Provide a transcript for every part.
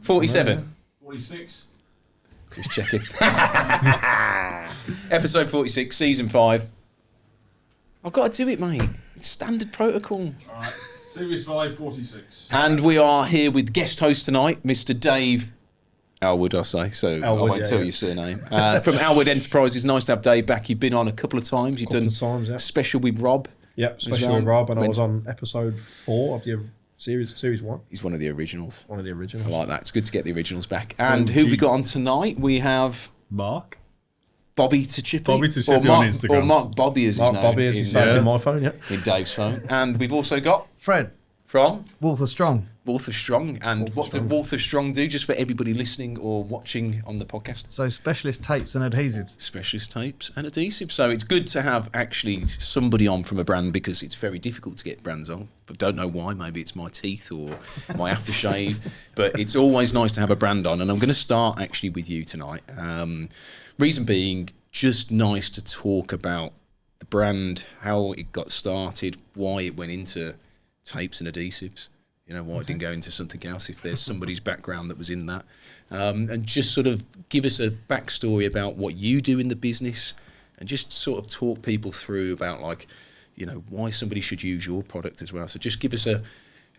47. 46. Just checking. Episode 46, season 5. I've got to do it, mate. It's standard protocol. All right, series 5, 46. And we are here with guest host tonight, Mr. Dave Elwood, I say. So Elwood, I won't tell you surname. From Elwood Enterprises. Nice to have Dave back. You've been on a couple of times. You've done yeah. special with Rob. Yep, special with Rob, and I was on episode 4 of the series 1. He's one of the originals. One of the originals. I like that. It's good to get the originals back. And who have we got on tonight? We have Mark. Bobby to Chippy. Bobby to Chippy on Instagram. Or Mark Bobby as his Mark name. Bobby as he's saved in my phone, yeah. In Dave's phone. And we've also got Fred. From? Walther Strong. Walther Strong. And what did Walther Strong do, just for everybody listening or watching on the podcast? So specialist tapes and adhesives. Specialist tapes and adhesives. So it's good to have actually somebody on from a brand, because it's very difficult to get brands on. But don't know why. Maybe it's my teeth or my aftershave. But it's always nice to have a brand on. And I'm going to start actually with you tonight. Reason being, just nice to talk about the brand, how it got started, why it went into tapes and adhesives, you know, why it didn't go into something else, if there's somebody's background that was in that, and just sort of give us a backstory about what you do in the business, and just sort of talk people through about, like, you know, why somebody should use your product as well. So just give us a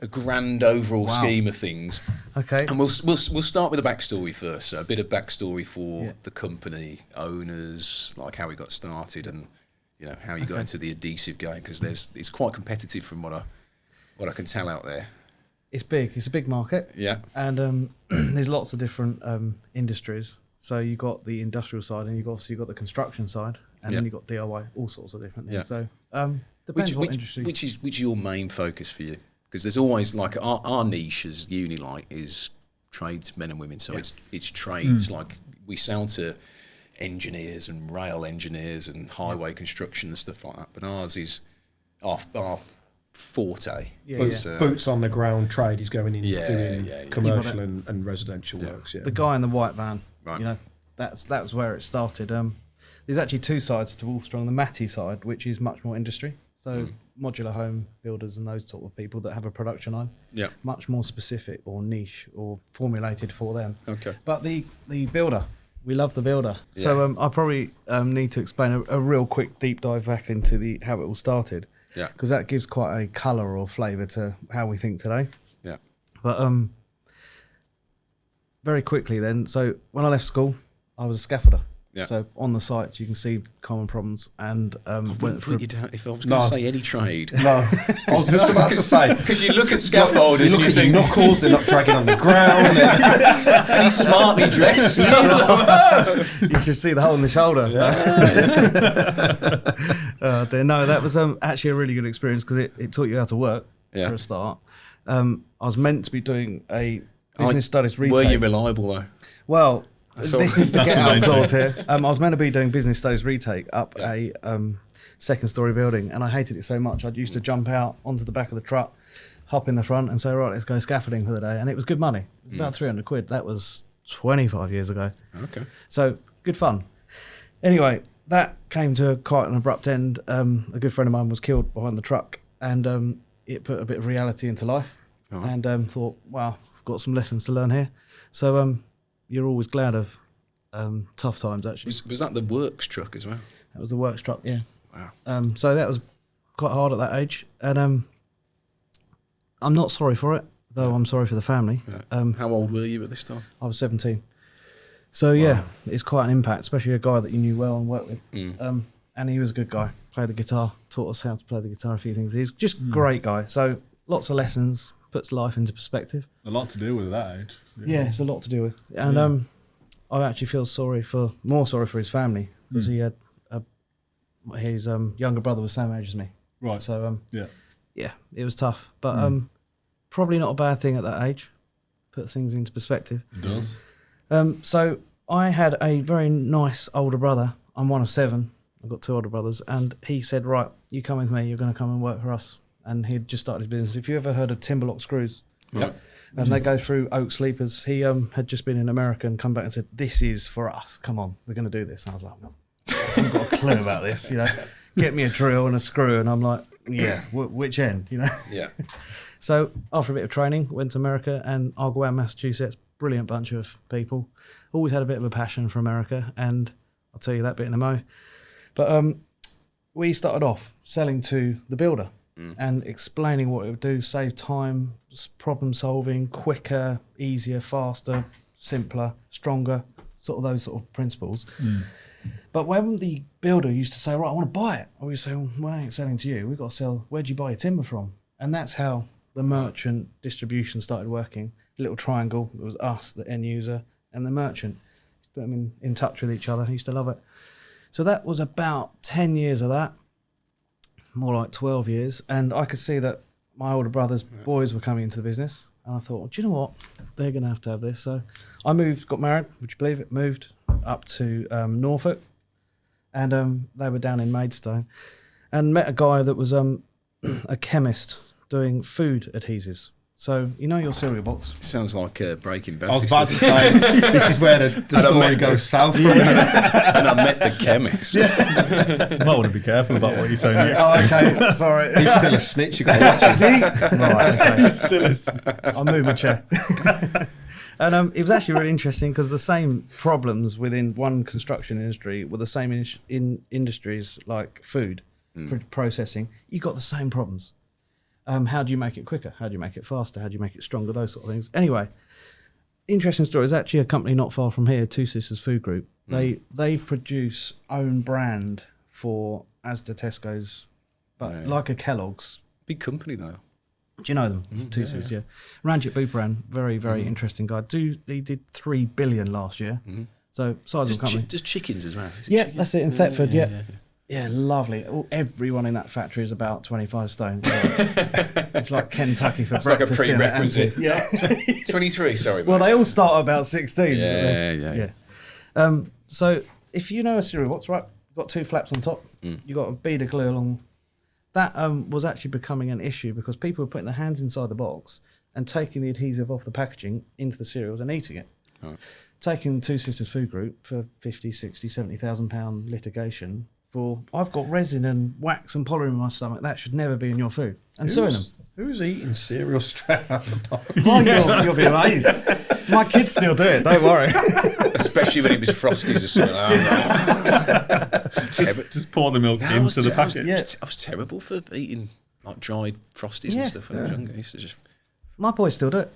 grand overall scheme of things. Okay. And we'll start with the backstory first. So a bit of backstory for the company, owners, like how we got started, and, you know, how you got into the adhesive game, because it's quite competitive from what I can tell out there. It's big. It's a big market. Yeah. And there's lots of different industries. So you've got the industrial side, and you've obviously got the construction side, and then you've got DIY, all sorts of different things. Yeah. So depends what industry. Which is your main focus for you? Because there's always, like, our niche as Unilight is tradesmen and women. So it's trades. Like, we sell to engineers and rail engineers and highway construction and stuff like that. But ours is our forte. Boots on the ground trade. He's going in doing commercial and residential works. Yeah. The guy in the white van. Right. You know, that's where it started. There's actually two sides to Walther Strong. The Matty side, which is much more industry. So modular home builders and those sort of people that have a production line. Yeah. Much more specific or niche or formulated for them. Okay. But the builder, we love the builder. Yeah. So I probably need to explain a real quick deep dive back into how it all started. Yeah. Because that gives quite a colour or flavour to how we think today. Yeah. But very quickly then, so when I left school, I was a scaffolder. Yeah. So on the sites you can see common problems, and I wouldn't put you down if I was going to say any trade. No, I was just about to say, because you look at scaffolders, you look at your knuckles, they're not dragging on the ground. He's smartly dressed. You should see the hole in the shoulder. No, that was actually a really good experience, because it taught you how to work for a start. I was meant to be doing a business studies retake. Were you reliable though? Well, this is the get out clause here. I was meant to be doing business studies retake up a second story building, and I hated it so much. I used to jump out onto the back of the truck, hop in the front, and say, right, let's go scaffolding for the day. And it was good money, about 300 quid. That was 25 years ago. Okay. So good fun. Anyway, that came to quite an abrupt end. A good friend of mine was killed behind the truck, and it put a bit of reality into life. And thought, wow, I've got some lessons to learn here. So you're always glad of tough times, actually. Was that the works truck as well? That was the works truck, yeah. Wow. So that was quite hard at that age. And I'm not sorry for it, though I'm sorry for the family. Yeah. How old were you at this time? I was 17. So, it's quite an impact, especially a guy that you knew well and worked with. And he was a good guy. Played the guitar, taught us how to play the guitar, a few things. He's just a great guy. So lots of lessons, puts life into perspective. A lot to deal with at that age. Yeah, it's a lot to deal with. And I actually feel more sorry for his family, because he had his younger brother was the same age as me. Right. So it was tough, but probably not a bad thing at that age. Put things into perspective. It does. So I had a very nice older brother. I'm one of 7. I've got 2 older brothers, and he said, right, you come with me, you're going to come and work for us. And he'd just started his business. If you ever heard of Timberlock Screws, and they go through oak sleepers, he had just been in America and come back and said, this is for us, come on, we're going to do this. And I was like, well, I haven't got a clue about this, you know. Get me a drill and a screw, and I'm like, which end, you know. Yeah. So after a bit of training, went to America, and I'll go out Massachusetts, brilliant bunch of people. Always had a bit of a passion for America, and I'll tell you that bit in a mo. But we started off selling to the builder and explaining what it would do, save time, problem solving, quicker, easier, faster, simpler, stronger, sort of those sort of principles. But when the builder used to say, right, I want to buy it, and we say, well, I ain't selling to you. We've got to sell, where'd you buy your timber from? And that's how the merchant distribution started working. A little triangle. It was us, the end user, and the merchant. Put them in touch with each other. I used to love it. So that was about 10 years of that, more like 12 years. And I could see that my older brother's boys were coming into the business. And I thought, well, do you know what? They're going to have this. So I moved, got married, would you believe it? Moved up to Norfolk. And they were down in Maidstone. And met a guy that was a chemist doing food adhesives. So, you know your cereal box? Sounds like Breaking Bad. I was about to say, this is where the story goes south from. And I met the chemist. You might want to be careful about what you say next. Oh, okay. Sorry. He's still a snitch. You got to watch it. Is he? Right, okay. He's still a snitch. I'll move my chair. And it was actually really interesting because the same problems within one construction industry were the same in industries like food, processing. You got the same problems. How do you make it quicker? How do you make it faster? How do you make it stronger? Those sort of things. Anyway, interesting story. There's actually a company not far from here, Two Sisters Food Group. They produce own brand for Asda, Tesco's, but like a Kellogg's. Big company though. Do you know them? Two Sisters, yeah. Ranjit Booparan, very, very interesting guy. They did 3 billion last year. So sizable company. Just chickens as well. Yeah, that's it in Thetford. Yeah. Yeah, lovely. Everyone in that factory is about 25 stone. So it's like Kentucky for That's breakfast. like a prerequisite. Yeah. 23, sorry. Well, mate. they all start about 16. Yeah. So if you know a cereal box, right, you've got 2 flaps on top, you've got a bead of glue along. That was actually becoming an issue because people were putting their hands inside the box and taking the adhesive off the packaging into the cereals and eating it. Right. Taking Two Sisters Food Group for 50, 60, 70,000 pound litigation for, I've got resin and wax and polymer in my stomach, that should never be in your food. And suing them. Who's eating cereal straight out the box? Well, you'll be amazed. My kids still do it, don't worry. Especially when it was Frosties or something like that. Just pour the milk into the packet. I was terrible for eating like dried Frosties and stuff when I was younger. I used to just... My boys still do it.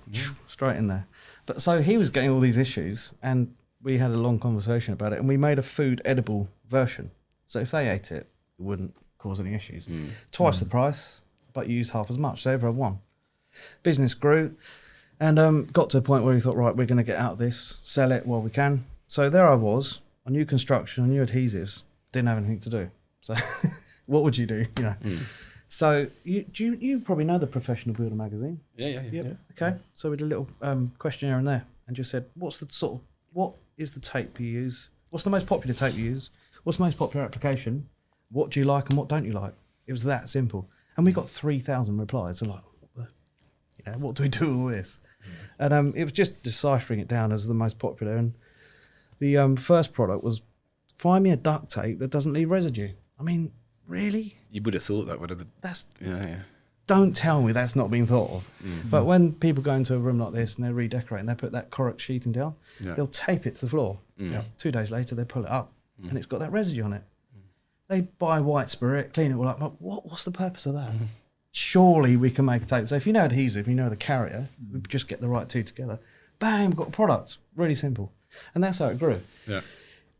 Straight in there. But so he was getting all these issues and we had a long conversation about it and we made a food edible version. So if they ate it, it wouldn't cause any issues. Twice the price, but you use half as much. So everyone won. Business grew and got to a point where we thought, right, we're going to get out of this, sell it while we can. So there I was, on new construction, on new adhesives, didn't have anything to do. So what would you do? You know. So you probably know the Professional Builder magazine. Yeah. Okay. So we did a little questionnaire in there and just said, what is the tape you use? What's the most popular tape you use? What's the most popular application? What do you like and what don't you like? It was that simple. And we got 3,000 replies. So like, what do we do with all this? And it was just deciphering it down as the most popular. And the first product was, find me a duct tape that doesn't leave residue. I mean, really? You would have thought that would have... That's... Yeah. Don't tell me that's not been thought of. But when people go into a room like this and they're redecorating, they put that Correct sheeting down, they'll tape it to the floor. 2 days later, they pull it up and it's got that residue on it. They buy white spirit, clean it all up. But what's the purpose of that? Surely we can make a tape. So if you know adhesive, you know the carrier, we just get the right two together. Bam, got a product. Really simple. And that's how it grew. Yeah.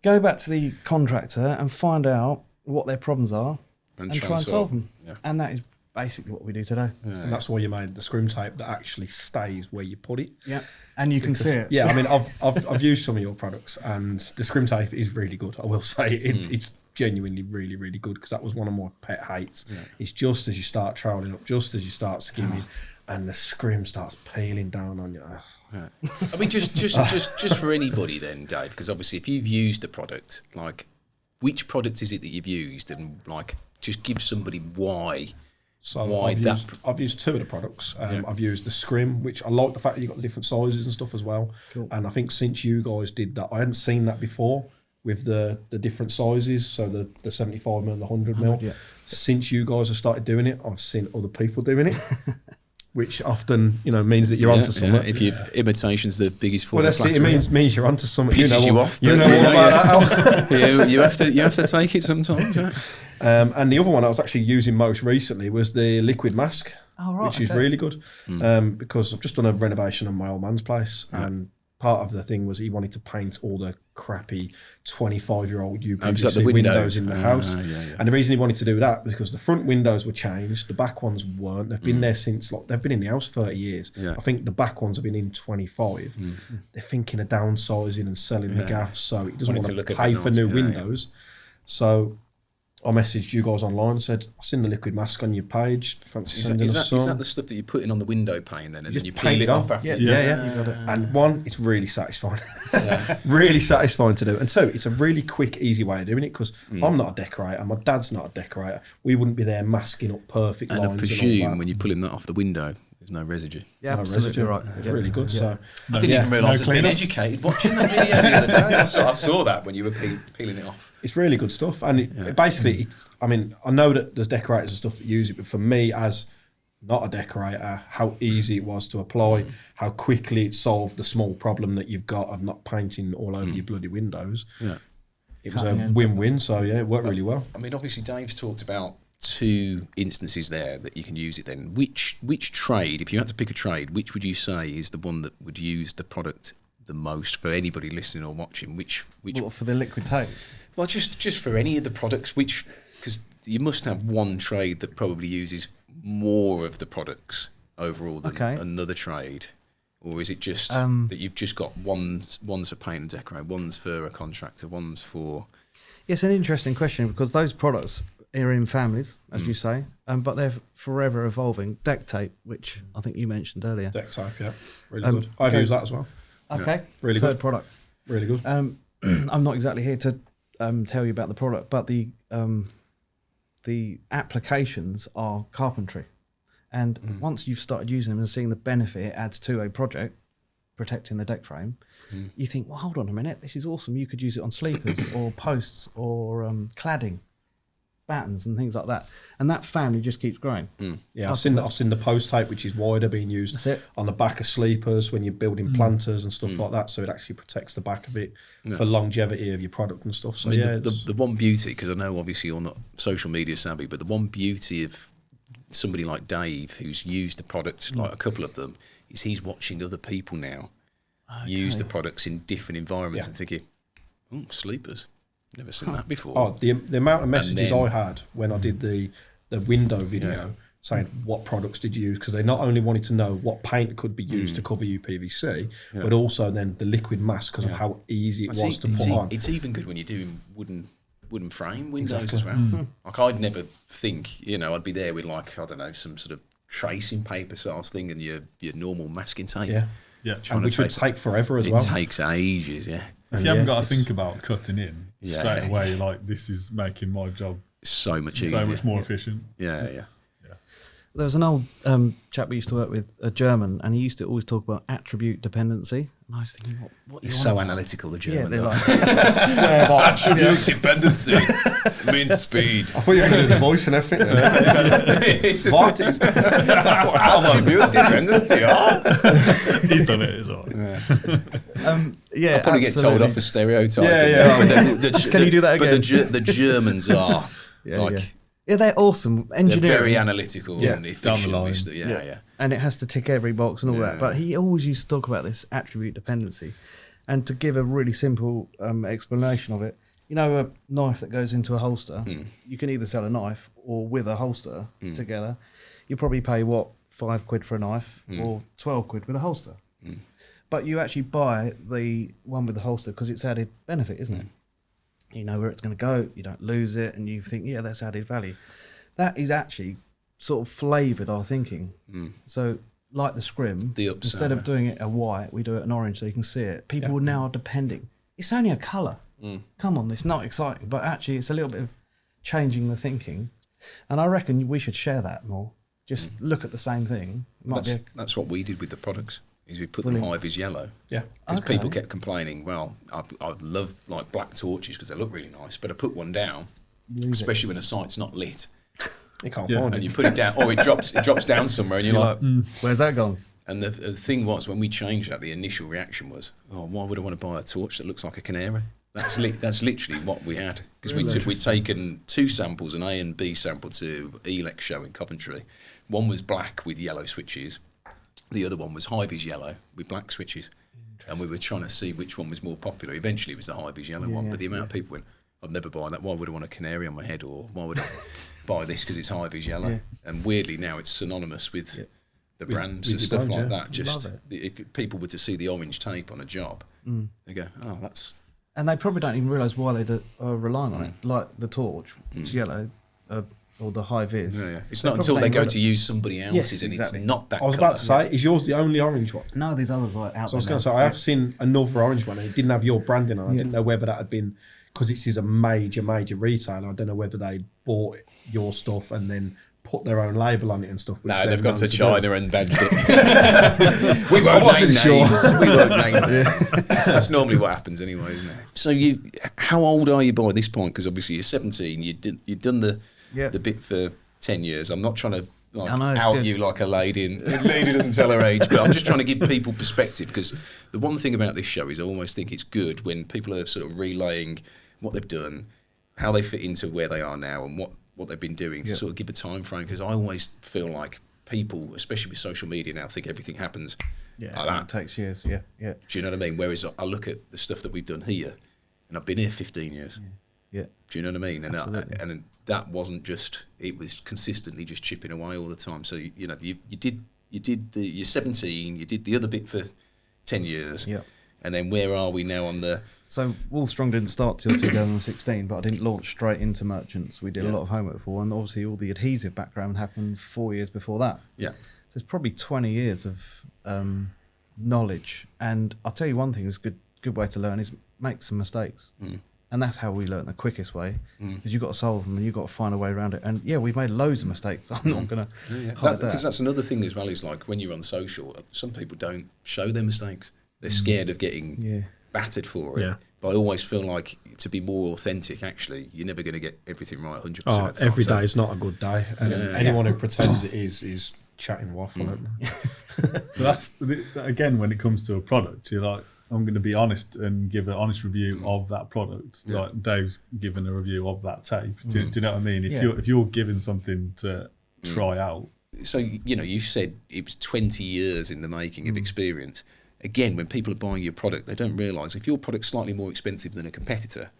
Go back to the contractor and find out what their problems are and try and solve them. Yeah. And that is basically what we do today. Yeah. And that's why you made the scrim tape that actually stays where you put it. Yeah. And you can see it. Yeah, I mean, I've used some of your products and the scrim tape is really good. I will say it's genuinely really, really good because that was one of my pet hates. Yeah. It's just as you start troweling up, just as you start skimming, and the scrim starts peeling down on your ass. Yeah. I mean, just for anybody then, Dave, because obviously if you've used a product, like which product is it that you've used, and like just give somebody why. So I've used 2 of the products. I've used the scrim, which I like the fact that you've got the different sizes and stuff as well. Cool. And I think since you guys did that, I hadn't seen that before with the different sizes. So the 75 mil and the 100 mil. Yeah. Since you guys have started doing it, I've seen other people doing it. which often means that you're onto something. If your imitation's the biggest form Well, of that's it. flattery, It means you're onto something. pisses you off. You know all about that. you have to take it sometimes. Yeah. And the other one I was actually using most recently was the liquid mask, Oh, right, which is really good because I've just done a renovation on my old man's place, and part of the thing was he wanted to paint all the crappy 25-year-old UPVC windows in the house. And the reason he wanted to do that was because the front windows were changed, the back ones weren't. They've been there since they've been in the house 30 years. Yeah. I think the back ones have been in 25. They're thinking of downsizing and selling the gaffs, so he doesn't want to pay for new windows. So I messaged you guys online and said, I've seen the liquid mask on your page. Fancy sending us some. Is that the stuff that you're putting on the window pane then, and then you paint peel it off after? Yeah. You got it. And one, it's really satisfying. Really satisfying to do. And two, it's a really quick, easy way of doing it because I'm not a decorator. My dad's not a decorator. We wouldn't be there masking up perfect lines. And I presume when you're pulling that off the window, there's no residue. Yeah, absolutely right. It's really good. So I didn't even realise I'd been educated watching that video the other day. I saw that when you were peeling it off. It's really good stuff. And it basically, I know that there's decorators and stuff that use it, but for me, as not a decorator, how easy it was to apply, how quickly it solved the small problem that you've got of not painting all over your bloody windows. Yeah. It was a win-win, so it worked really well. I mean, obviously, Dave's talked about 2 instances there that you can use it then. Which trade, if you had to pick a trade, which would you say is the one that would use the product the most for anybody listening or watching? Which for the liquid tape? Well, just for any of the products, because you must have one trade that probably uses more of the products overall than another trade. Or is it just that you've just got one's for paint and decorate, one's for a contractor, one's for... Yes, an interesting question because those products are in families, as you say, but they're forever evolving. Deck tape, which I think you mentioned earlier. Deck tape, yeah. Really good. I've used that as well. Okay. Yeah. Really Third good. product. Really good. I'm not exactly here to tell you about the product, but the applications are carpentry. And once you've started using them and seeing the benefit it adds to a project, protecting the deck frame, you think, well, hold on a minute, this is awesome. You could use it on sleepers or posts or cladding, battens and things like that. And that family just keeps growing. Yeah, I've seen the post tape, which is wider, being used on the back of sleepers when you're building planters and stuff like that. So it actually protects the back of it for longevity of your product and stuff. So the one beauty, because I know obviously you're not social media savvy, but the one beauty of somebody like Dave who's used the products, like a couple of them, is he's watching other people now use the products in different environments and thinking, oh, sleepers. Never seen that before. Oh, the amount of messages I had when I did the window video saying what products did you use, because they not only wanted to know what paint could be used to cover UPVC, but also then the liquid mask because of how easy it was to put on. It's even good when you're doing wooden frame windows as well. Like I'd never think, I'd be there with some sort of tracing paper sort of thing and your normal masking tape. Yeah. And which would take forever as well. It takes ages, If you haven't got to think about cutting in straight away, this is making my job so much easier. So much more efficient. Yeah. There was an old chap we used to work with, a German, and he used to always talk about attribute dependency. And I was thinking, what He's so analytical, the German. Yeah, they're square box. Attribute dependency means speed. I thought you were going to do the voice and everything. It's just attribute dependency. He's done it as well. I'll probably get told off for stereotyping. Can you do that again? But the Germans are Yeah, they're awesome. Engineering. They're very analytical and efficient. Down the line. Yeah. And it has to tick every box and all that. But he always used to talk about this attribute dependency. And to give a really simple explanation of it, a knife that goes into a holster, you can either sell a knife or with a holster together. You probably pay, £5 for a knife or 12 quid with a holster. But you actually buy the one with the holster because it's added benefit, isn't it? You know where it's going to go, you don't lose it, and you think, that's added value. That is actually sort of flavoured our thinking. So, like the scrim, instead of doing it a white, we do it an orange so you can see it. People now are depending. It's only a colour. Come on, it's not exciting, but actually it's a little bit of changing the thinking. And I reckon we should share that more. Just look at the same thing. That's what we did with the products. Is we put them high vis yellow. Yeah. Because people kept complaining, I love black torches because they look really nice, but I put one down, especially when a site's not lit. You can't Yeah. find and it. you put it down, or it drops down somewhere, and you're like. Where's that gone? And the thing was, when we changed that, the initial reaction was, "Oh, why would I want to buy a torch that looks like a canary?" That's literally what we had, because we'd taken 2 samples, an A and B sample, to Elex show in Coventry. One was black with yellow switches, the other one was Hy-Vis yellow with black switches, and we were trying to see which one was more popular. Eventually, it was the Hy-Vis yellow one, but the amount of people went, "I'd never buy that. Why would I want a canary on my head?" Or "Why would I buy this because it's Hy-Vis yellow?" Yeah. And weirdly, now it's synonymous with. The brands with and your stuff brand, like yeah. that. Just Love if people were to see the orange tape on a job, they go, "Oh, that's." And they probably don't even realise why they are relying on it. Like the torch, it's yellow, or the high vis. Yeah. It's not until they go to use somebody else's, and exactly. it's not that. I was about to say, is yours the only orange one? No, there's others like out So I was there going to now. say, I have seen another orange one, and it didn't have your branding on. I didn't know whether that had been, because this is a major retailer. I don't know whether they bought your stuff and then put their own label on it and stuff. Which No, they've gone to do. China and badged it. We won't name names. We won't name names. That's normally what happens anyway, isn't it? So how old are you by this point? Because obviously you're 17. You've done the bit for 10 years. I'm not trying to I know, it's out good. you like a lady, and a lady doesn't tell her age, but I'm just trying to give people perspective, because the one thing about this show is I almost think it's good when people are sort of relaying what they've done, how they fit into where they are now, and what they've been doing to sort of give a time frame, because I always feel like people, especially with social media now, think everything happens like that. It takes years. Yeah. Do you know what I mean? Whereas I look at the stuff that we've done here, and I've been here 15 years. Yeah. Do you know what I mean? And Absolutely. and that wasn't just, it was consistently just chipping away all the time. So you did you're 17, you did the other bit for 10 years. Yeah. And then where are we now on the? So Walther Strong didn't start till 2016, but I didn't launch straight into merchants. We did a lot of homework for, and obviously all the adhesive background happened 4 years before that. Yeah. So it's probably 20 years of knowledge. And I'll tell you one thing: is a good way to learn is make some mistakes. And that's how we learn the quickest way, because you've got to solve them and you've got to find a way around it. And yeah, we've made loads of mistakes. I'm not going to hide that. Because that's another thing as well, is like when you're on social, some people don't show their mistakes. They're scared of getting battered for it. Yeah. But I always feel like, to be more authentic, actually, you're never going to get everything right 100% Oh, of the time. every day is not a good day. And anyone who pretends it is chatting waffle. But that's, again, when it comes to a product, you're like, I'm going to be honest and give an honest review of that product. Yeah. Like Dave's given a review of that tape. Do you know what I mean? If you're given something to try out. So, you said it was 20 years in the making of experience. Again, when people are buying your product, they don't realise if your product's slightly more expensive than a competitor,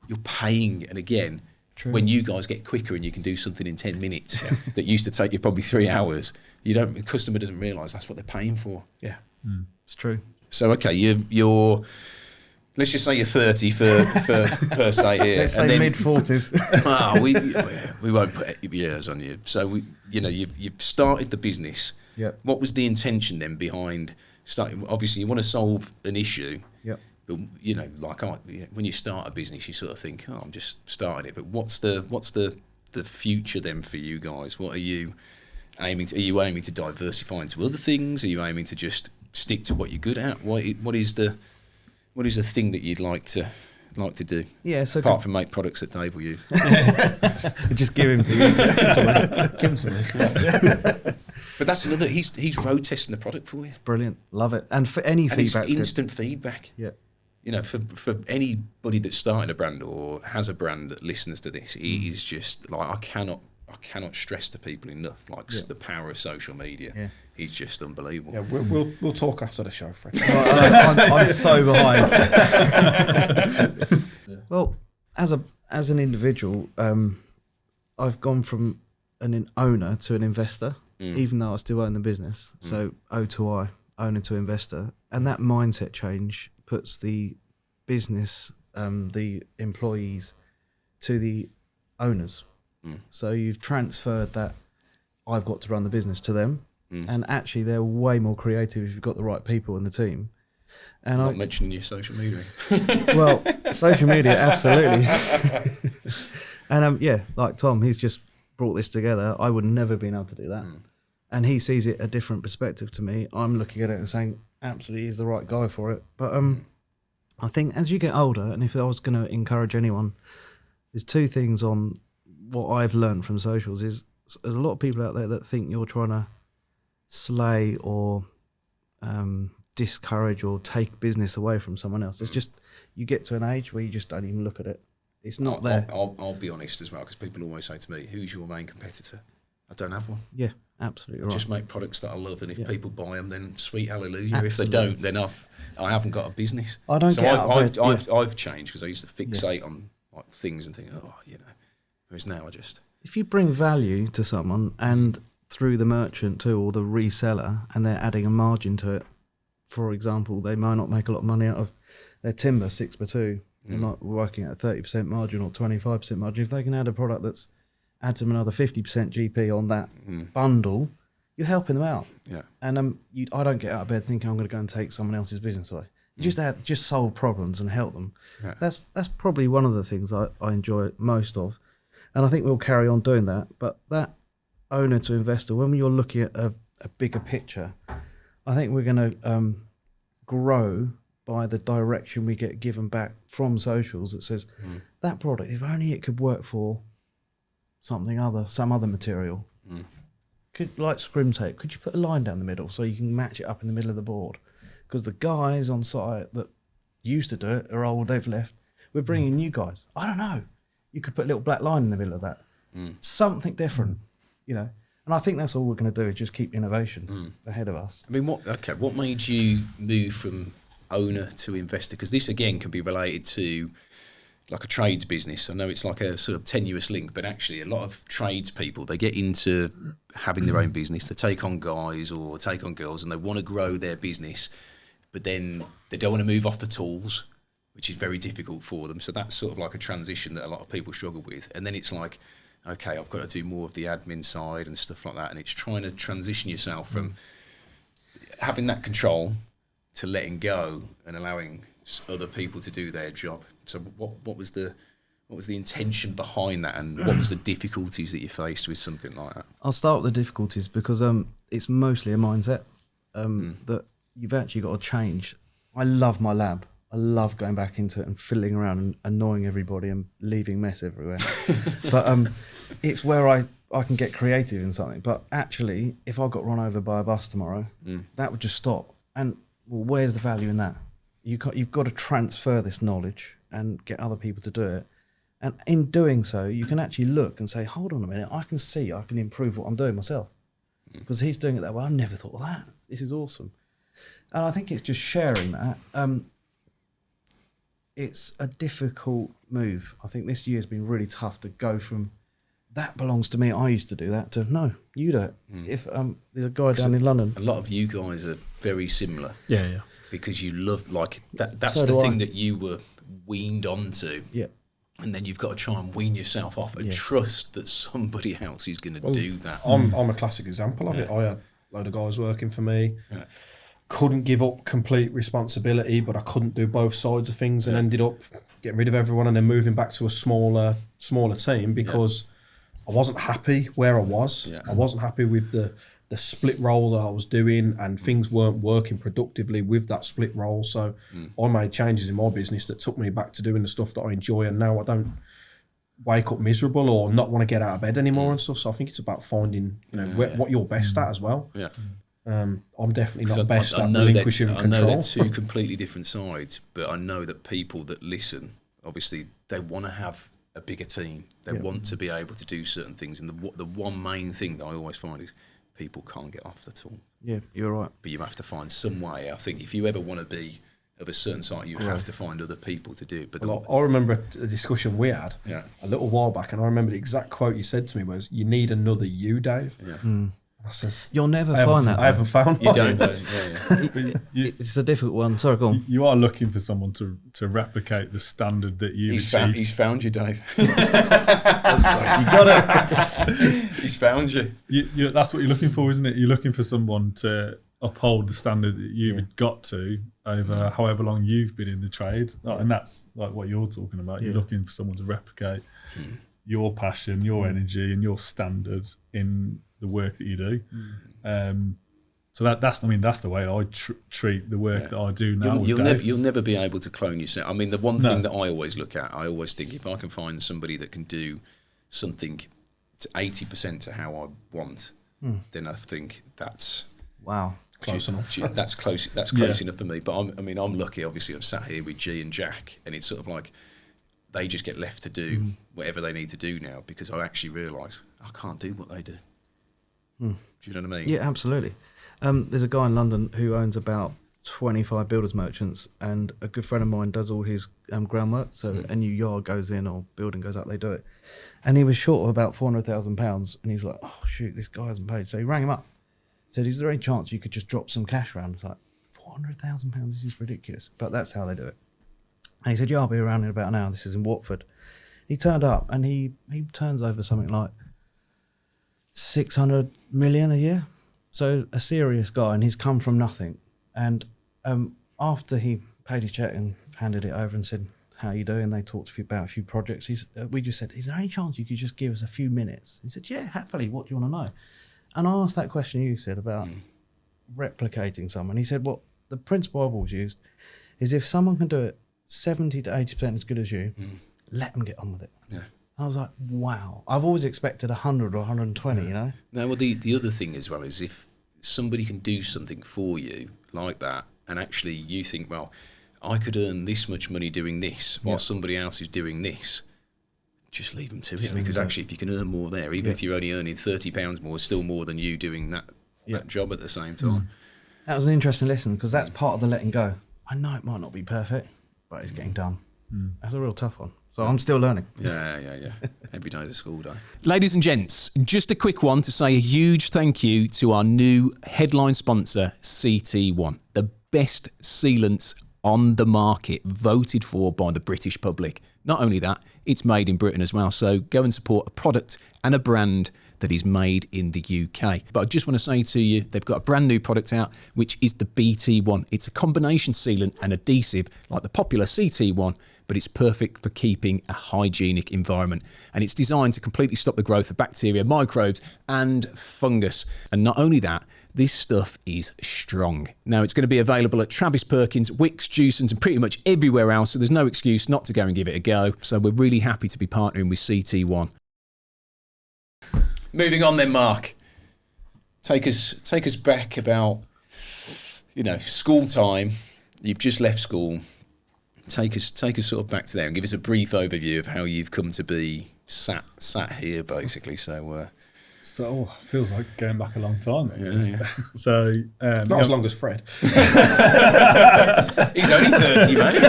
you're paying. And again, when you guys get quicker and you can do something in 10 minutes that used to take you probably 3 hours, the customer doesn't realise that's what they're paying for. Yeah. It's true. So, okay, you're let's just say you're 30 for per se here. Let's say mid-40s. We won't put years on you. So, you've started the business. Yep. What was the intention then behind starting? Obviously, you want to solve an issue. Yep. But when you start a business, you sort of think, "Oh, I'm just starting it." But what's the future then for you guys? What are you aiming to? Are you aiming to diversify into other things? Are you aiming to just stick to what you're good at? What is the thing that you'd like to do? Yeah. So apart from make products that Dave will use. just give him to you. Give them to me. But that's another. He's road testing the product for you. Brilliant. Love it. And for any And feedback, it's instant feedback. Yeah. For anybody that's starting a brand or has a brand that listens to this, it is just like, I cannot stress to people enough, like the power of social media. Yeah. It's just unbelievable. Yeah, we'll talk after the show, Fred. I'm so behind. Well, as an individual, I've gone from an owner to an investor, even though I still own the business. So O to I, owner to investor, and that mindset change puts the business, the employees, to the owners. So you've transferred that I've got to run the business to them, and actually they're way more creative if you've got the right people in the team. And Not mentioning your social media. well, social media, absolutely. And like Tom, he's just brought this together. I would never have been able to do that. And he sees it a different perspective to me. I'm looking at it and saying, absolutely, he's the right guy for it. But I think as you get older, and if I was going to encourage anyone, there's two things on what I've learned from socials is there's a lot of people out there that think you're trying to slay or discourage or take business away from someone else. It's just, you get to an age where you just don't even look at it. It's not there. I'll be honest as well, because people always say to me, who's your main competitor? I don't have one. Yeah, absolutely I right. just make products that I love, and if Yeah. people buy them, then sweet hallelujah. Absolutely. If they don't, then I haven't got a business. I don't so get out of bed. I've changed, because I used to fixate on like things and think, whereas now I just... If you bring value to someone, and through the merchant too, or the reseller, and they're adding a margin to it, for example, they might not make a lot of money out of their timber 6x2. They're not working at a 30% margin or 25% margin. If they can add a product that's adds them another 50% GP on that bundle, you're helping them out. Yeah. And I don't get out of bed thinking I'm going to go and take someone else's business away. Just solve problems and help them. Yeah. That's probably one of the things I enjoy most of, and I think we'll carry on doing that. But that owner to investor, when you're looking at a bigger picture, I think we're going to grow by the direction we get given back from socials that says that product, if only it could work for some other material. Like scrim tape, could you put a line down the middle so you can match it up in the middle of the board? Because the guys on site that used to do it are old, they've left. We're bringing new guys. I don't know. You could put a little black line in the middle of that. Something different, And I think that's all we're going to do is just keep innovation ahead of us. I mean, what made you move from owner to investor? Because this again can be related to like a trades business. I know it's like a sort of tenuous link, but actually a lot of tradespeople, they get into having their own business. They take on guys or take on girls, and they want to grow their business, but then they don't want to move off the tools, which is very difficult for them. So that's sort of like a transition that a lot of people struggle with. And then it's like, okay, I've got to do more of the admin side and stuff like that. And it's trying to transition yourself from having that control to letting go and allowing other people to do their job. So what was the intention behind that, and what was the difficulties that you faced with something like that? I'll start with the difficulties because it's mostly a mindset that you've actually got to change. I love my lab. I love going back into it and fiddling around and annoying everybody and leaving mess everywhere. But it's where I can get creative in something. But actually, if I got run over by a bus tomorrow, that would just stop. And well, where's the value in that? You've got to transfer this knowledge and get other people to do it. And in doing so, you can actually look and say, hold on a minute, I can improve what I'm doing myself. Because he's doing it that way. I never thought of that. This is awesome. And I think it's just sharing that. It's a difficult move. I think this year's been really tough to go from that belongs to me, I used to do that, to no, you do it. If there's a guy down in London. A lot of you guys are very similar. Yeah. Because you love, like, that's So the do thing I. that you were weaned onto. Yeah. And then you've got to try and wean yourself off and trust that somebody else is going to do that. I'm a classic example of it. I had a load of guys working for me. Yeah. Couldn't give up complete responsibility, but I couldn't do both sides of things, and ended up getting rid of everyone and then moving back to a smaller team because I wasn't happy where I was. Yeah. I wasn't happy with the split role that I was doing, and things weren't working productively with that split role. So I made changes in my business that took me back to doing the stuff that I enjoy, and now I don't wake up miserable or not want to get out of bed anymore and stuff. So I think it's about finding what you're best at as well. Yeah. I'm definitely not best at know relinquishing I know control. they're two completely different sides, but I know that people that listen, obviously, they want to have a bigger team. They want to be able to do certain things. And the one main thing that I always find is people can't get off the tool. Yeah, you're right. But you have to find some way. I think if you ever want to be of a certain site, you have to find other people to do it. But Well, I remember a discussion we had Yeah. a little while back, and I remember the exact quote you said to me was, "You need another you, Dave." yeah. I says, You'll never I find that. I haven't found You one. don't. Yeah. It's a difficult one. Sorry, go on. You are looking for someone to replicate the standard that you've achieved. He's found you, Dave. You got it. He's found you. That's what you're looking for, isn't it? You're looking for someone to uphold the standard that you've got to over however long you've been in the trade. And that's like what you're talking about. You're looking for someone to replicate your passion, your energy, and your standards in the work that you do. So that's the way I treat the work that I do now. You'll never be able to clone yourself. I mean, the one thing that I always look at, I always think if I can find somebody that can do something to 80% to how I want, then I think that's Wow. Close enough. That's close. That's close enough for me. But I'm lucky. Obviously, I'm sat here with G and Jack, and it's sort of like they just get left to do whatever they need to do now, because I actually realise I can't do what they do. Do you know what I mean? Yeah, absolutely. There's a guy in London who owns about 25 builders merchants, and a good friend of mine does all his groundwork. So a new yard goes in or building goes up, they do it. And he was short of about £400,000, and he's like, oh shoot, this guy hasn't paid. So he rang him up, said, is there any chance you could just drop some cash around? It's like, £400,000, this is ridiculous. But that's how they do it. And he said, yeah, I'll be around in about an hour. This is in Watford. He turned up, and he turns over something like 600 million a year. So a serious guy, and he's come from nothing. And after he paid his check and handed it over and said, how you doing? They talked about a few projects. We just said, is there any chance you could just give us a few minutes? He said, yeah, happily. What do you want to know? And I asked that question you said about replicating someone. He said, well, the principle I've always used is if someone can do it 70 to 80% as good as you, let them get on with it. Yeah. I was like, wow. I've always expected 100 or 120, you know? No, well, the other thing as well is if somebody can do something for you like that, and actually you think, well, I could earn this much money doing this while somebody else is doing this, just leave them to it. Because actually, if you can earn more there, even if you're only earning £30 more, it's still more than you doing that job at the same time. That was an interesting lesson, because that's part of the letting go. I know it might not be perfect, but it's getting done. That's a real tough one. So I'm still learning. Yeah. Every day is a school day. Ladies and gents, just a quick one to say a huge thank you to our new headline sponsor, CT1, the best sealants on the market, voted for by the British public. Not only that, it's made in Britain as well. So go and support a product and a brand that is made in the UK. But I just want to say to you, they've got a brand new product out, which is the BT1. It's a combination sealant and adhesive like the popular CT1, but it's perfect for keeping a hygienic environment. And it's designed to completely stop the growth of bacteria, microbes, and fungus. And not only that, this stuff is strong. Now, it's going to be available at Travis Perkins, Wickes, Jewson's, and pretty much everywhere else, so there's no excuse not to go and give it a go. So we're really happy to be partnering with CT1. Moving on then, Mark. Take us back about, school time. You've just left school. Take us sort of back to there and give us a brief overview of how you've come to be sat here, basically. So feels like going back a long time. Yeah. So not as long as Fred. He's only 30, mate.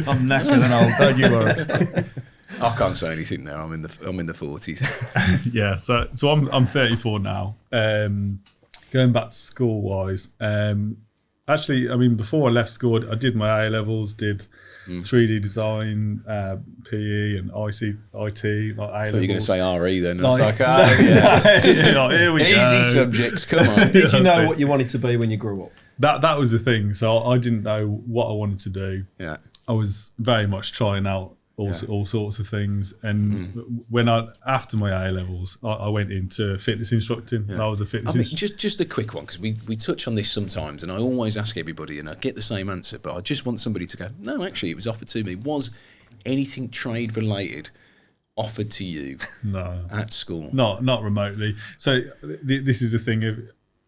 I'm knackered and old, don't you worry. I can't say anything now. I'm in the 40s. Yeah. So I'm 34 now. Going back to school wise, actually, I mean, before I left school, I did my A levels, did 3D design, PE, and IT. Like A levels. So you're going to say RE then? Here we go. Easy subjects. Come on. Did you know what you wanted to be when you grew up? That was the thing. So I didn't know what I wanted to do. Yeah. I was very much trying out all sorts of things, and after my A levels, I went into fitness instructing. Yeah. I was a fitness. Just a quick one, because we touch on this sometimes, and I always ask everybody, and I get the same answer, but I just want somebody to go, no, actually, it was offered to me. Was anything trade related offered to you? No, at school? Not remotely. So this is the thing.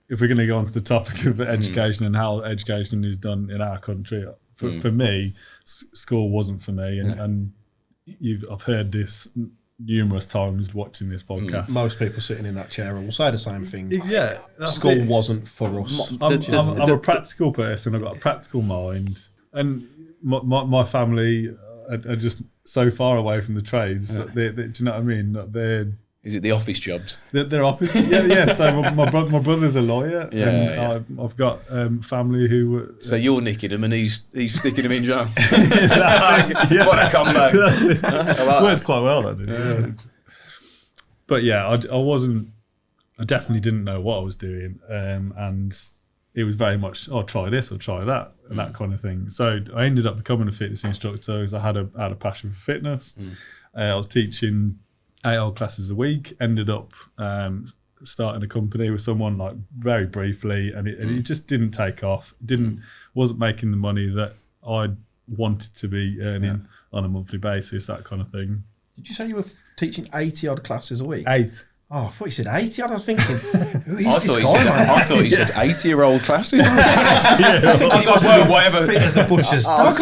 If we're going to go on to the topic of education and how education is done in our country, for me, school wasn't for me, and I've heard this numerous times watching this podcast. Most people sitting in that chair will say the same thing. Yeah, school wasn't for us. I'm a practical person. I've got a practical mind, and my family are just so far away from the trades. That do you know what I mean? Is it the office jobs? They're office. Yeah. So my brother's a lawyer. Yeah. I've got family who. So you're nicking him and he's sticking him in jail. What a combo! Works quite well, that did. Yeah. But yeah, I definitely didn't know what I was doing, and it was very much, try this or try that, and that kind of thing. So I ended up becoming a fitness instructor because I had a passion for fitness. I was teaching 8 odd classes a week, ended up starting a company with someone like very briefly, and it just didn't take off. Wasn't making the money that I wanted to be earning on a monthly basis, that kind of thing. Did you say you were teaching 80 odd classes a week? 8. Oh, I thought you said 80 odd. I was thinking, who is I this thought guy? I thought you said 80-year-old classes. I was well, whatever. fit as a butcher's dog.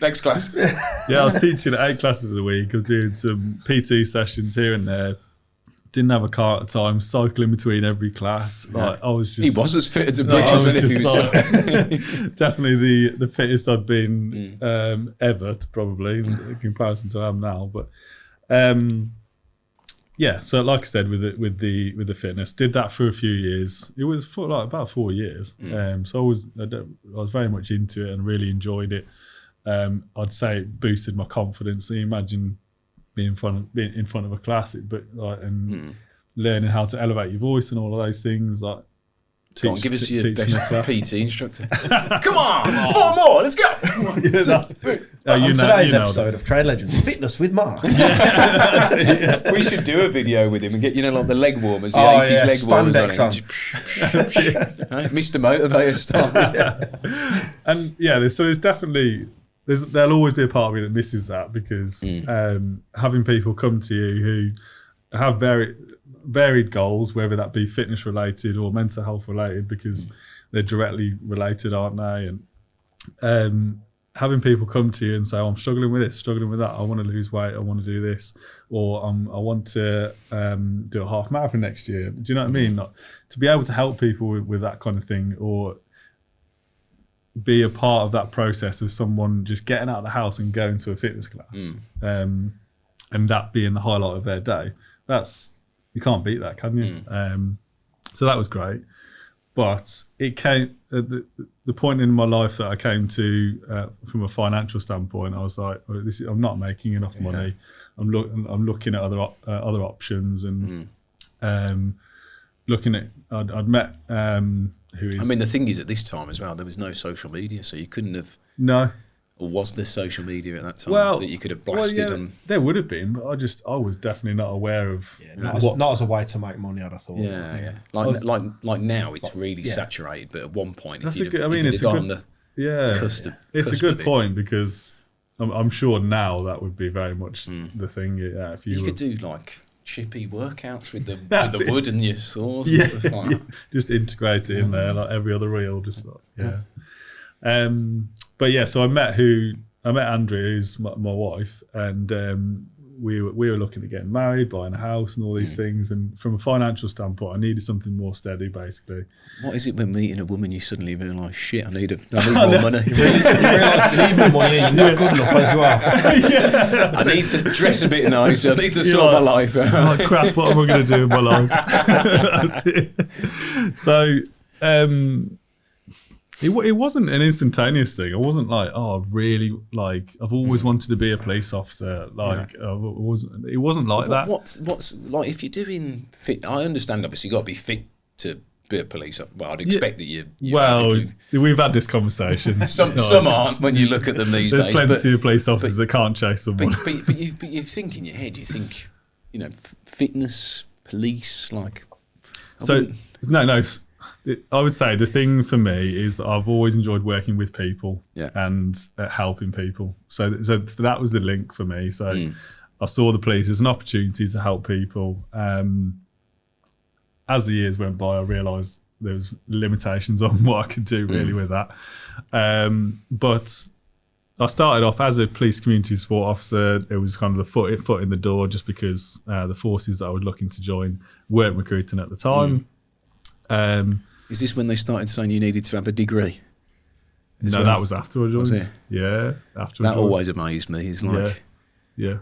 Next class. Yeah, I'm teaching 8 classes a week. I'm doing some PT sessions here and there. Didn't have a car at the time, cycling between every class. Like, I was just... He was as fit as a No, I bitch, was wasn't he? just like, definitely the fittest I'd been ever, probably, in comparison to I am now. But yeah, so like I said, with the fitness, did that for a few years. It was for like about 4 years. So I was very much into it and really enjoyed it. I'd say it boosted my confidence. So you imagine being in front of a class, but like learning how to elevate your voice and all of those things. Like, Go on, give us your best class. PT instructor. Come on, 4 more, let's go. On today's episode of Trade Legends, Fitness with Mark. We should do a video with him and get, like the leg warmers, the 80s leg warmers on it. Mr. Motivator style. And yeah, so there's definitely... There'll always be a part of me that misses that, because having people come to you who have varied goals, whether that be fitness related or mental health related, because they're directly related, aren't they? And having people come to you and say, I'm struggling with this, struggling with that, I want to lose weight, I want to do this, or I want to do a half marathon next year. Do you know what I mean? Like, to be able to help people with that kind of thing, or be a part of that process of someone just getting out of the house and going to a fitness class, and that being the highlight of their day, you can't beat that, can you? So that was great. But it came at the point in my life that I came to from a financial standpoint. I was like, I'm not making enough money. I'm looking at other options, and looking at I'd met who is... I mean, the thing is, at this time as well, there was no social media, so you couldn't have... No. Or was there social media at that time that you could have blasted on? There would have been, but I was definitely not aware of... Not as a way to make money, I'd have thought. Yeah. Like now, it's really saturated, but at one point, That's if a good... I if mean, you'd it's have a gone good... on the cusp It's a of good it. point, because I'm sure now that would be very much the thing. Yeah, if you could do like chippy workouts with the wood and your saws and stuff like that. Just integrate it in there like every other reel, just like, but yeah, so I met Andrea, who's my wife, and we were looking at getting married, buying a house and all these things, and from a financial standpoint I needed something more steady, basically. What is it when meeting a woman you suddenly realise, shit, I need more money? You realise you need more money and you're not good enough as well. I need to dress a bit nicer, I need to sort my life out. Like, crap, what am I going to do in my life? That's it. So it wasn't an instantaneous thing. I wasn't like, I've always wanted to be a police officer. It wasn't like that. What's like, if you're doing fit, I understand obviously you've got to be fit to be a police officer. Well, I'd expect that you well, we've had this conversation. Some aren't when you look at them these There's days. There's plenty of police officers that can't chase someone. But you think in your head, you think, fitness, police, like... No. I would say the thing for me is I've always enjoyed working with people and helping people. So that was the link for me. So I saw the police as an opportunity to help people. As the years went by, I realised there was limitations on what I could do really with that. But I started off as a police community support officer. It was kind of the foot in the door, just because the forces that I was looking to join weren't recruiting at the time. Is this when they started saying you needed to have a degree? No, that was after I joined. Was it? Yeah, after that I joined. always amazed me. It's like, yeah,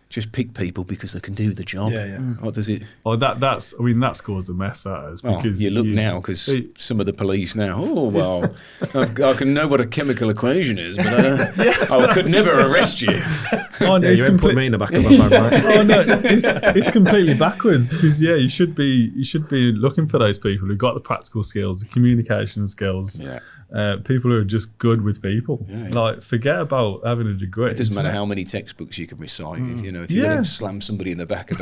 just pick people because they can do the job. Yeah. What does it? Oh, that's caused a mess, that is. Well, because you look now, because some of the police now, I can know what a chemical equation is, but I could never arrest you. Oh, no, you won't put me in the back of my van, right? Oh no, it's completely backwards, because you should be looking for those people who've got the practical skills, the communication skills, people who are just good with people. Yeah. Like, forget about having a degree. It doesn't matter how many textbooks you can recite. If you're going to slam somebody in the back of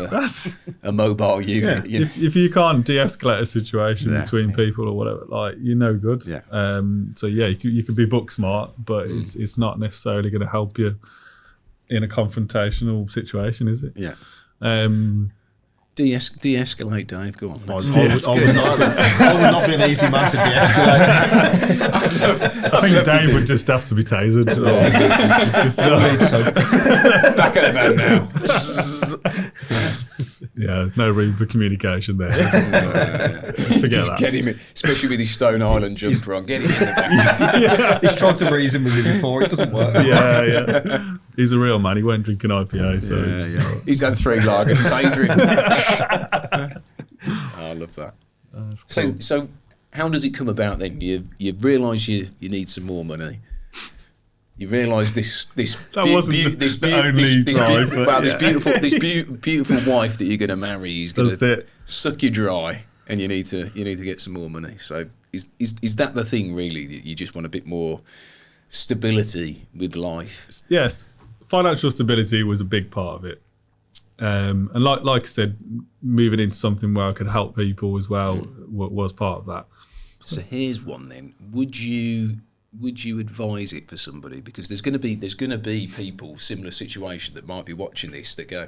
a mobile unit. Yeah. If you can't de-escalate a situation between people or whatever, like, you're no good. Yeah. So you could be book smart, but it's not necessarily going to help you in a confrontational situation, is it? Yeah. De-escalate, Dave. Go on. I would not be an easy man to de-escalate. I think Dave would just have to be tasered. Back at the van now. Yeah, no room for communication there. Forget Just that. get him in, especially with his Stone Island jumper on. Get him in the back. He's tried to reason with me before. It doesn't work. Yeah. He's a real man. He won't drink an IPA. So He's had 3 lagers, taser him. I love that. Cool. So how does it come about then? You realise you need some more money. You realise this wasn't the only drive. This beautiful wife that you're going to marry is going to suck you dry, and you need to get some more money. So is that the thing really, that you just want a bit more stability with life? Yes, financial stability was a big part of it, and like I said, moving into something where I could help people as well was part of that. So here's one then. Would you advise it for somebody? Because there's going to be people similar situation that might be watching this that go.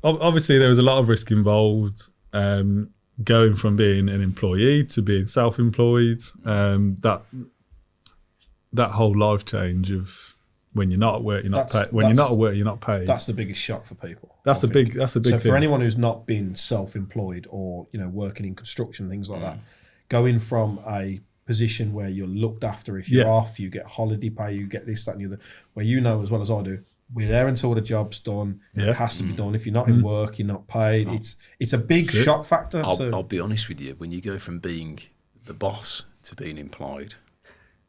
Obviously, there was a lot of risk involved. Going from being an employee to being self-employed, that whole life change of when you're not at work, you're not paid. When you're not at work, you're not paid. That's the biggest shock for people. That's a big So thing. for anyone who's not been self-employed or working in construction, things like that, going from a position where you're looked after, if you're off, you get holiday pay, you get this, that, and the other, where as well as I do, we're there until the job's done. It has to be done. If you're not in work, you're not paid. It's a big shock factor. I'll be honest with you. When you go from being the boss to being employed,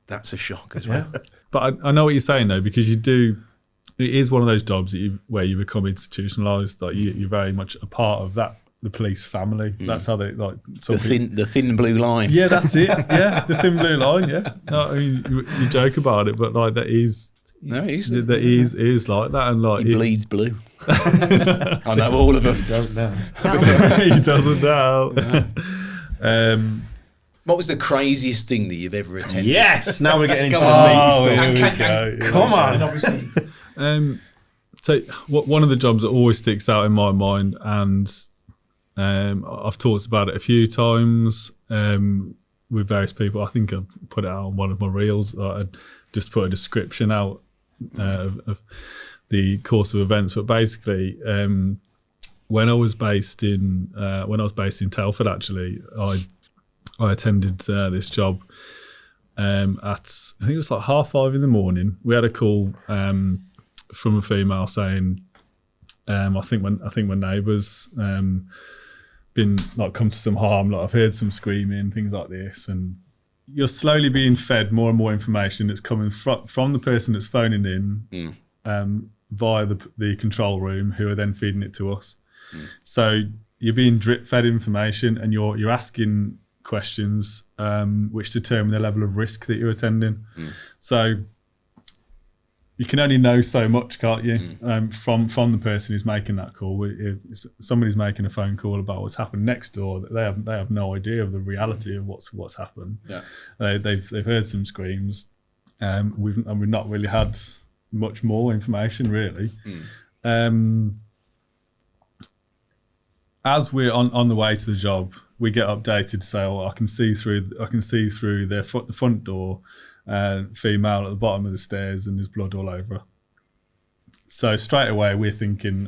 that's a shock as well. But I know what you're saying though, because you do. It is one of those jobs where you become institutionalised. Like you're very much a part of that. The police family. That's how they like. The thin blue line. Yeah, that's it. Yeah, the thin blue line. Yeah. No, I mean, you joke about it, but like that is. No, he's like that, and like he bleeds blue. I know all of them. He don't know. He doesn't know. What was the craziest thing that you've ever attended? Yes, now we're getting into the meaty stuff. Come on, obviously. So one of the jobs that always sticks out in my mind, and I've talked about it a few times with various people. I think I put it out on one of my reels. I just put a description out of the course of events. But basically, when I was based in Telford, actually, I attended this job at, I think it was like 5:30 in the morning. We had a call from a female saying, I think my neighbours been like come to some harm. Like I've heard some screaming, things like this, and you're slowly being fed more and more information that's coming from the person that's phoning in via the control room, who are then feeding it to us. So you're being drip fed information, and you're asking questions which determine the level of risk that you're attending. So you can only know so much, can't you? From the person who's making that call. If somebody's making a phone call about what's happened next door, they have no idea of the reality of what's happened. Yeah. They've heard some screams. We've not really had much more information really. As we're on the way to the job, we get updated to say, I can see through the front door. Female at the bottom of the stairs, and there's blood all over her. So straight away we're thinking,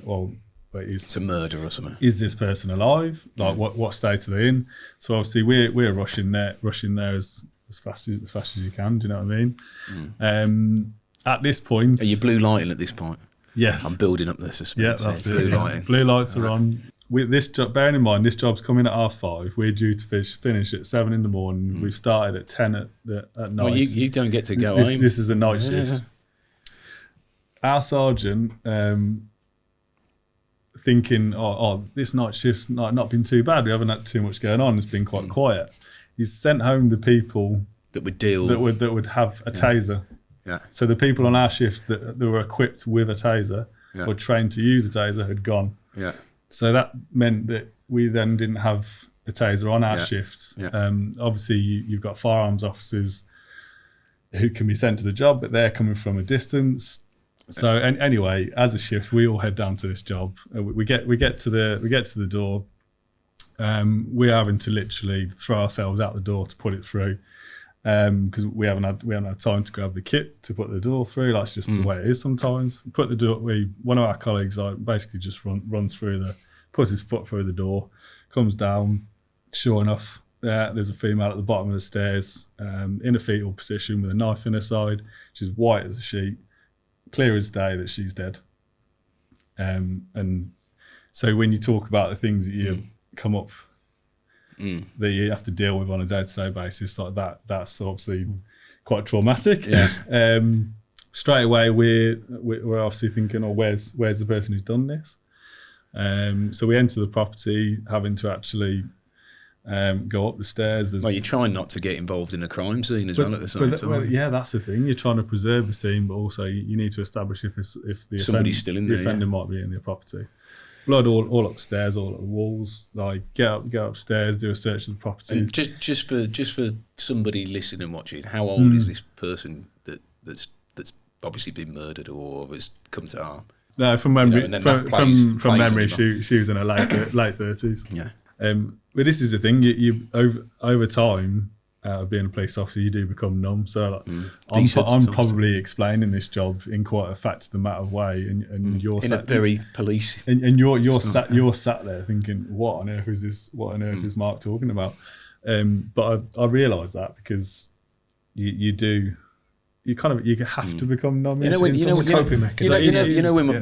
it's a murder or something. Is this person alive? Like what state are they in? So obviously we're rushing there as fast as you can. Do you know what I mean? At this point, are you blue lighting at this point? Yes, I'm building up the suspense. Yeah, that's blue it. Lighting. Blue lights are on. With this job, bearing in mind this job's coming at 5:30. We're due to finish at 7 in the morning. We've started at 10 at night. Well, you don't get to go. This is a night shift. Our sergeant, thinking, this night shift's not been too bad. We haven't had too much going on. It's been quite quiet. He's sent home the people that would deal. that would have a taser. Yeah. So the people on our shift that were equipped with a taser Yeah. or trained to use a taser had gone. Yeah. So that meant that we then didn't have a taser on our Yeah. shift. Yeah. Obviously, you've got firearms officers who can be sent to the job, but they're coming from a distance. So anyway, as a shift, we all head down to this job. We get to the door. We're having to literally throw ourselves out the door to put it through, because we haven't had time to grab the kit to put the door through. That's just the way it is sometimes. Put the door. One of our colleagues basically just runs through puts his foot through the door, comes down. Sure enough, there's a female at the bottom of the stairs, in a fetal position with a knife in her side. She's white as a sheet, clear as day that she's dead. And so when you talk about the things that you come up that you have to deal with on a day-to-day basis like that's obviously quite traumatic. Yeah. Straight away we're obviously thinking, where's the person who's done this? So we enter the property having to actually go up the stairs. Well, you're trying not to get involved in a crime scene as well at the same time. Well, yeah, that's the thing. You're trying to preserve the scene, but also you need to establish if the Somebody's still in there, the offender might be in the property. Blood all upstairs, all at the walls. Like go upstairs, do a search of the property. And just for somebody listening and watching, how old is this person that's obviously been murdered or has come to harm? No, from memory, and then from that plays memory, on she was in her late 30s. Yeah. But this is the thing: you over time, being a police officer, you do become numb. So like, I'm probably explaining this job in quite a fact of the matter way, and you're in sat, a very police. and you're sat there thinking, what on earth is this? What on earth is Mark talking about? But I realise that because you have to become numb. You know when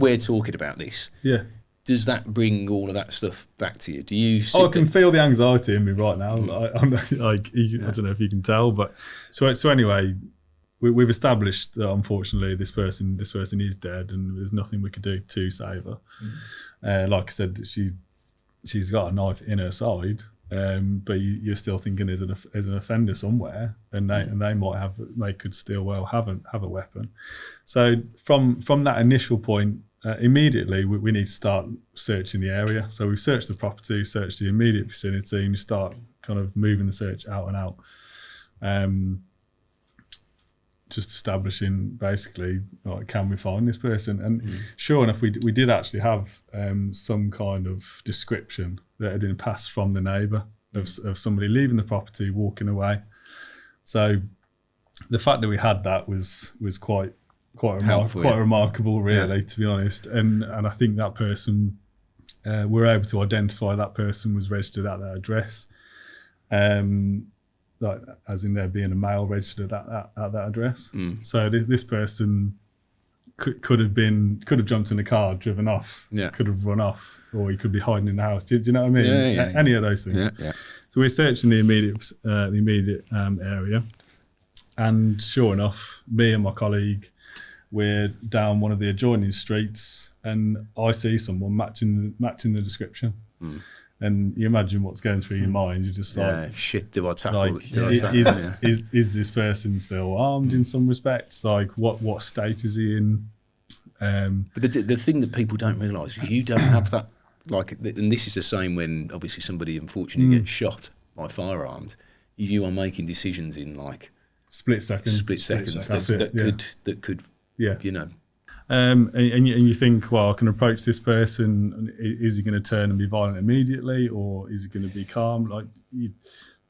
we're talking about this. Yeah. Does that bring all of that stuff back to you? Do you? I can feel the anxiety in me right now. I'm like, I don't know if you can tell, but so anyway, we've established that unfortunately this person is dead, and there's nothing we could do to save her. Like I said, she's got a knife in her side, but you're still thinking there's an offender somewhere, and they could still well have a weapon. So from that initial point. Immediately, we need to start searching the area. So we've searched the property, searched the immediate vicinity, and you start kind of moving the search out and out. Just establishing basically, like, can we find this person? And sure enough, we did actually have some kind of description that had been passed from the neighbour of somebody leaving the property, walking away. So the fact that we had that was quite remarkable, really, to be honest. And I think that person, we're able to identify that person was registered at that address, like as in there being a male registered at that address. So this person could have jumped in the car, driven off, could have run off, or he could be hiding in the house. Do you know what I mean? Any of those things. Yeah. So we're searching the immediate area, and sure enough, me and my colleague, we're down one of the adjoining streets, and I see someone matching the description. And you imagine what's going through your mind. You're just like, shit, do I tackle? Like, is this person still armed in some respects? Like, what state is he in? But the thing that people don't realise is you don't have that. Like, and this is the same when obviously somebody unfortunately gets shot by firearms. You are making decisions in like split seconds. That could. Yeah, you know, and you think, well, I can approach this person. Is he going to turn and be violent immediately, or is he going to be calm? Like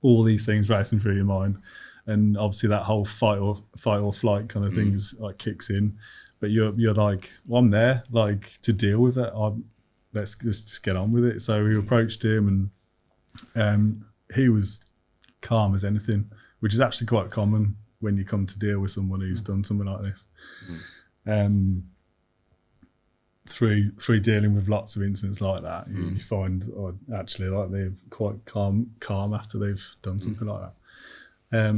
all these things racing through your mind, and obviously that whole fight or flight kind of things like kicks in. But you're like, well, I'm there, like, to deal with it. Let's just get on with it. So we approached him, and he was calm as anything, which is actually quite common when you come to deal with someone who's done something like this. Through dealing with lots of incidents like that, you find actually like they're quite calm after they've done something like that.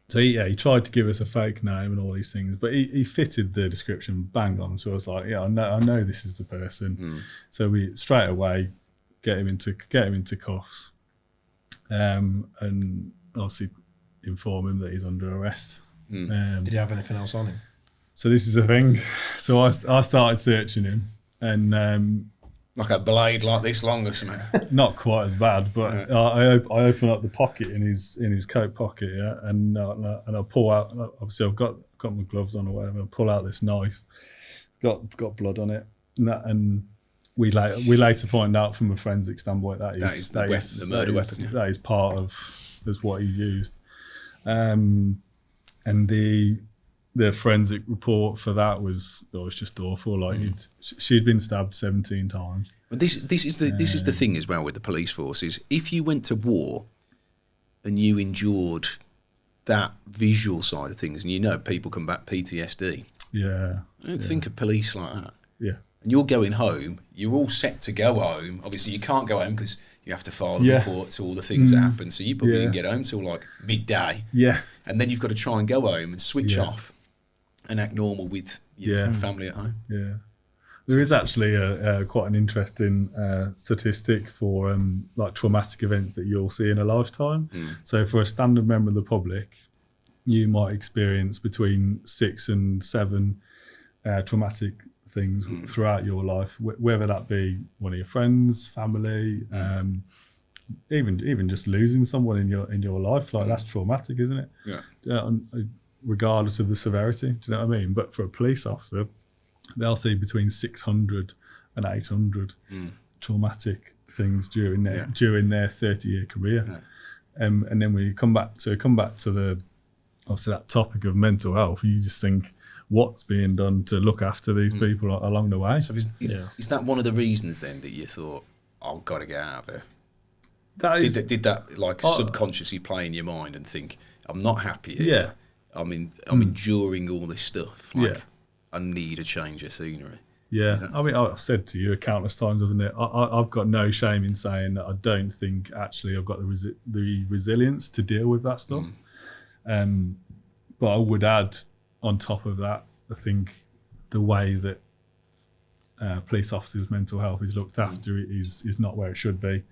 So he tried to give us a fake name and all these things, but he fitted the description bang on. So I was like, I know this is the person. So we straight away get him into cuffs, and obviously inform him that he's under arrest. Did he have anything else on him? So this is the thing. So I started searching him, and Like a blade like this long or something. not quite as bad, but I open up the pocket in his coat pocket, yeah, and I pull out. Obviously, I've got my gloves on or whatever. I pull out this knife. It's got blood on it, and we later find out from a forensic standpoint that is the murder weapon. Yeah. That is part of what he's used, and the forensic report for that was just awful. Like she'd been stabbed 17 times. But this is the thing as well with the police force is if you went to war and you endured that visual side of things, and you know people come back PTSD. Yeah. I don't think of police like that. Yeah. And you're going home, you're all set to go home. Obviously, you can't go home because you have to file the report to all the things that happen. So you probably didn't get home till like midday. Yeah. And then you've got to try and go home and switch off and act normal with your family at home. Yeah. There is actually a quite an interesting statistic for like traumatic events that you'll see in a lifetime. So for a standard member of the public, you might experience between 6 and 7 traumatic things throughout your life, whether that be one of your friends, family, even just losing someone in your life. Like that's traumatic, isn't it? Yeah. Regardless of the severity, do you know what I mean? But for a police officer, they'll see between 600 and 800 traumatic things during their 30-year career. And then when you come back to the obviously that topic of mental health, you just think what's being done to look after these people along the way. So is that one of the reasons then that you thought, I've got to get out of there? Did that like subconsciously play in your mind and think, I'm not happy here. Yeah. I'm enduring all this stuff. Like, I need a change of scenery. Yeah, I mean, I've said to you countless times, hasn't it? I've got no shame in saying that I don't think actually I've got the resilience to deal with that stuff. But I would add on top of that, I think the way that police officers' mental health is looked after is not where it should be.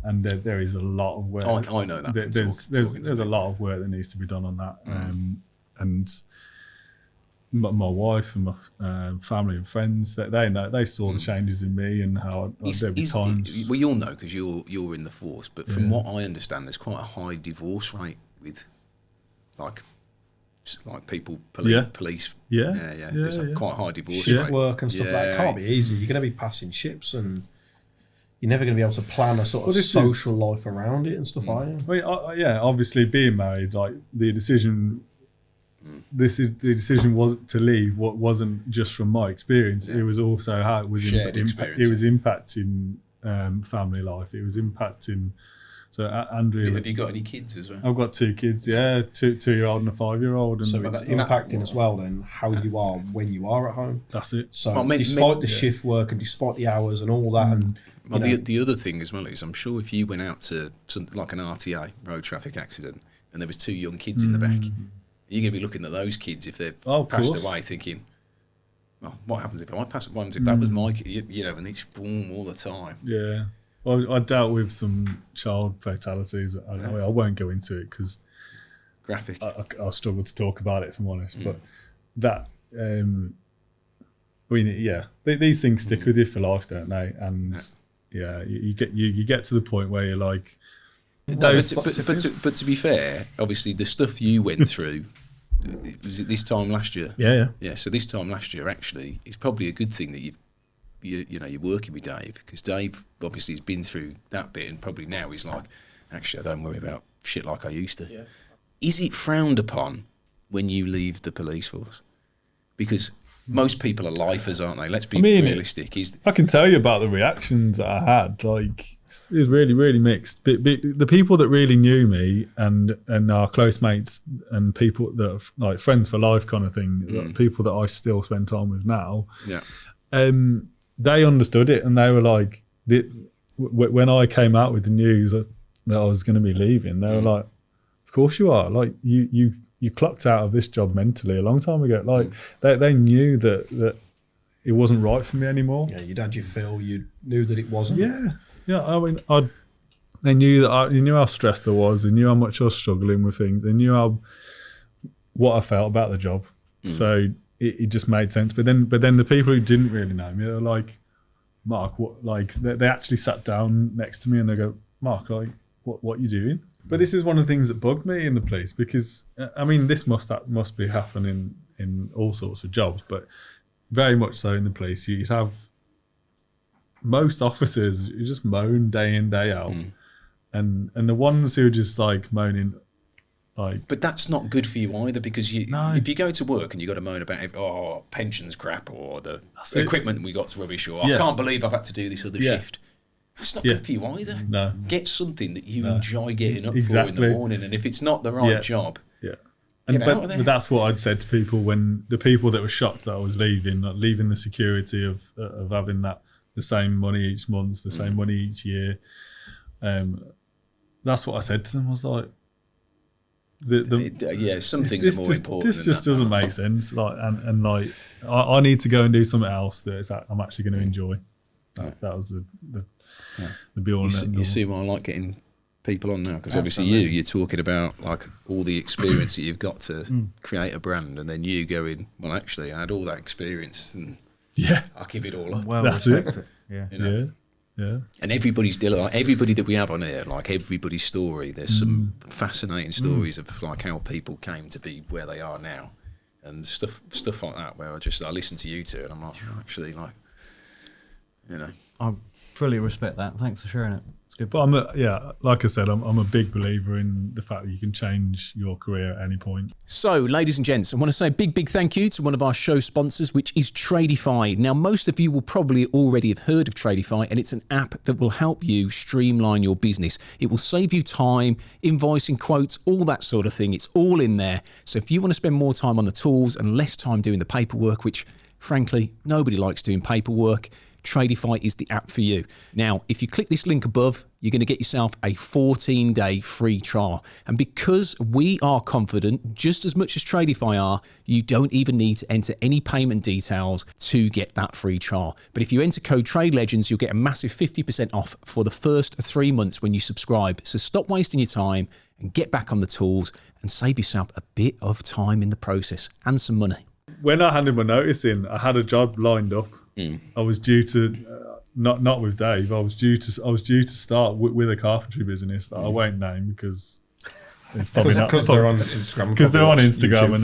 And there is a lot of work. I know that. There's a lot of work that needs to be done on that. And my wife and my family and friends, they saw the changes in me and how there were times. Well, you'll know because you're in the force. But from what I understand, there's quite a high divorce rate with like people, police. There's quite a high divorce rate. Shift work and stuff like that. It can't be easy. You're going to be passing ships and you're never going to be able to plan a sort of social life around it and stuff, are you? Well, obviously being married, like the decision was to leave. What wasn't just from my experience; it was also how it was impacting family life. It was impacting. So Andrea, have you got any kids as well? I've got 2 kids. Yeah, 2-year-old and a 5-year-old. So it's impacting as well then how you are when you are at home. That's it. So despite the shift work and despite the hours and all that, and the other thing as well is I'm sure if you went out to something like an RTA, road traffic accident, and there was 2 young kids in the back, you're going to be looking at those kids if they've passed away thinking, well, what happens if I pass? What happens if that was my kid? And it's boom all the time. Yeah. Well, I dealt with some child fatalities. I won't go into it because graphic. I'll struggle to talk about it if I'm honest. But that, these things stick with you for life, don't they? And you get to the point where you're like. But to be fair, obviously the stuff you went through. Was it this time last year? Yeah. So this time last year, actually, it's probably a good thing that you're working with Dave, because Dave obviously has been through that bit and probably now he's like, actually, I don't worry about shit like I used to. Yeah. Is it frowned upon when you leave the police force? Because most people are lifers, aren't they? Let's be realistic. I can tell you about the reactions that I had. Like, it was really, really mixed. But the people that really knew me and our close mates and people that are like friends for life kind of thing, people that I still spend time with now, they understood it and they were like, when I came out with the news that I was going to be leaving, they were like, of course you are. Like, you clocked out of this job mentally a long time ago. Like, they knew that it wasn't right for me anymore. Yeah, you'd had your fill. You knew that it wasn't. Yeah. I mean, I'd they knew that they knew how stressed I was. They knew how much I was struggling with things. They knew what I felt about the job. So it just made sense. But then the people who didn't really know me, they're like, Mark, what? Like they actually sat down next to me and they go, Mark, like, what are you doing? But this is one of the things that bugged me in the police, because I mean, this must be happening in all sorts of jobs, but very much so in the police. You'd have most officers who just moan day in, day out, and the ones who are just like moaning. But that's not good for you either, because if you go to work and you got to moan about pensions crap, or the equipment we got's rubbish, or I can't believe I've had to do this other shift, that's not good for you either. No. Get something that you enjoy getting up for in the morning, and if it's not the right job, get out of there. But that's what I'd said to people when the people that were shocked that I was leaving, like leaving the security of having the same money each month, the same money each year. That's what I said to them. I was like, some things are more important. This just doesn't make sense. Like, and like, I need to go and do something else that I'm actually going to enjoy. That was the be all and end all. You see why I like getting people on now, because obviously you're talking about like all the experience that you've got to create a brand, and then you going, well, actually, I had all that experience, and I'll give it all up. Well, that's it. You know? Yeah. And everybody that we have on here, like everybody's story, there's some fascinating stories of like how people came to be where they are now, and stuff like that, where I listen to you two and I'm like, actually, like, you know, I fully respect that. Thanks for sharing it. It's good. But like I said, I'm a big believer in the fact that you can change your career at any point. So, ladies and gents, I want to say a big thank you to one of our show sponsors, which is Tradify. Now, most of you will probably already have heard of Tradify, and it's an app that will help you streamline your business. It will save you time, invoicing, quotes, all that sort of thing. It's all in there. So if you want to spend more time on the tools and less time doing the paperwork, which frankly, nobody likes doing paperwork, Tradify is the app for you. Now, if you click this link above, you're going to get yourself a 14-day free trial. And because we are confident, just as much as Tradify are, you don't even need to enter any payment details to get that free trial. But if you enter code TRADELEGENDS, you'll get a massive 50% off for the first 3 months when you subscribe. So stop wasting your time and get back on the tools and save yourself a bit of time in the process and some money. When I handed my notice in, I had a job lined up. I was due to not with Dave. I was due to start with a carpentry business that I won't name because it's probably not because they're on Instagram. Because they're on Instagram and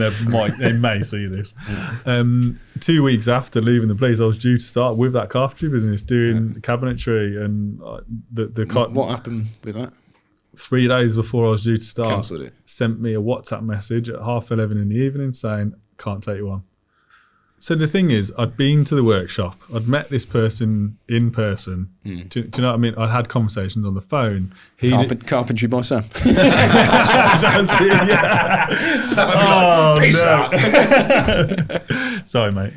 they may see this. 2 weeks after leaving the place, I was due to start with that carpentry business doing cabinetry and what happened with that? 3 days before I was due to start, cancelled it. Sent me a WhatsApp message at 11:30 in the evening saying, "Can't take you on." So the thing is, I'd been to the workshop. I'd met this person in person. Do you know what I mean? I'd had conversations on the phone. Carpentry by Sam. That's it, yeah. Peace out. Sorry, mate.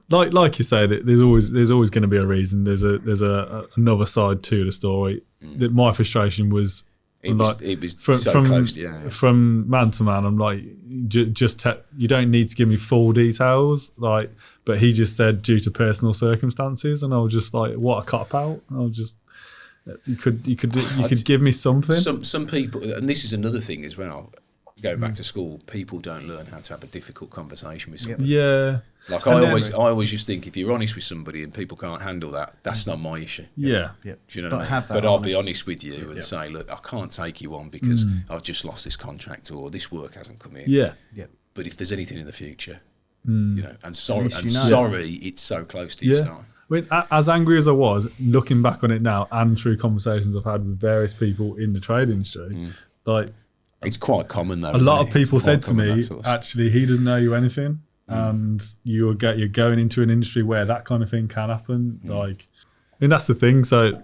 Like you say, there's always going to be a reason. There's another side to the story. That my frustration was. It was so close, yeah. From man to man, I'm like, you don't need to give me full details, like. But he just said due to personal circumstances, and I was just like, what a cop out. I was just, you could give me something. Some people, and this is another thing as well. Going back to school, people don't learn how to have a difficult conversation with somebody. Yeah. Like I always just think if you're honest with somebody and people can't handle that, that's not my issue. Yeah. Do you know what I mean? But I'll be honest with you and say, look, I can't take you on because I've just lost this contract or this work hasn't come in. Yeah. But if there's anything in the future, you know, and sorry, it's so close to your start. I mean, as angry as I was, looking back on it now and through conversations I've had with various people in the trade industry, like. It's quite common though. A lot of people said to me, actually, he doesn't know you anything, and you're going into an industry where that kind of thing can happen. Like, I mean, that's the thing. So,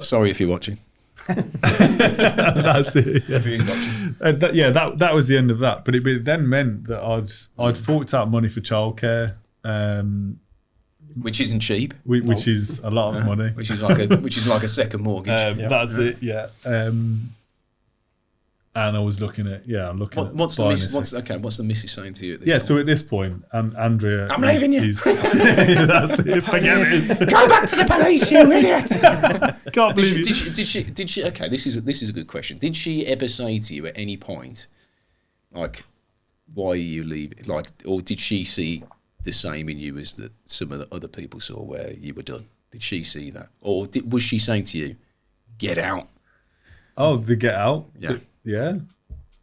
sorry if you're watching. That's it. Yeah. That was the end of that. But it then meant that I'd forked out money for childcare, which isn't cheap. Which is a lot of money. Which is like a second mortgage. That's it. Yeah. And I was looking at What's the missus saying to you at this point? So at this point, Andrea, I'm leaving you. That's it. Forget it. Go back to the police, you idiot! Can't believe Did she? Okay, this is a good question. Did she ever say to you at any point, like, why are you leaving? Like, or did she see the same in you as that some of the other people saw, where you were done? Did she see that, or was she saying to you, "Get out"? Oh, the get out. Yeah. Yeah.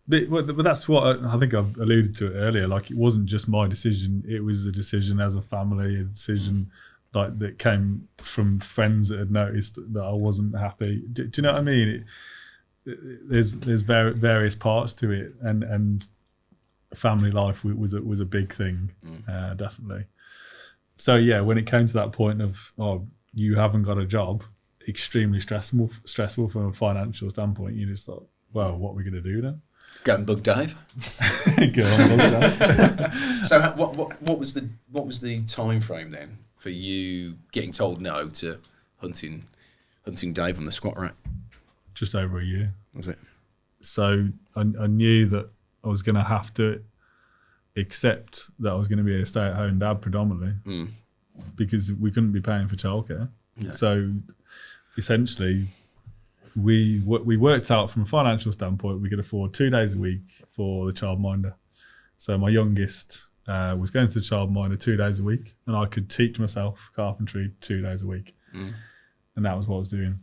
But that's what I think I've alluded to it earlier. Like, it wasn't just my decision; it was a decision as a family, a decision like that came from friends that had noticed that I wasn't happy. Do you know what I mean? There's various parts to it, and family life was a big thing, definitely. So yeah, when it came to that point of you haven't got a job, extremely stressful from a financial standpoint. You just thought, well, what are we going to do then? Go and bug Dave. Go on, bug Dave. So what was the time frame then for you getting told no to hunting Dave on the squat rack? Just over a year. Was it? So I knew that I was going to have to accept that I was going to be a stay-at-home dad predominantly, because we couldn't be paying for childcare. Yeah. So essentially, we worked out from a financial standpoint, we could afford 2 days a week for the childminder. So my youngest was going to the childminder 2 days a week, and I could teach myself carpentry 2 days a week. And that was what I was doing.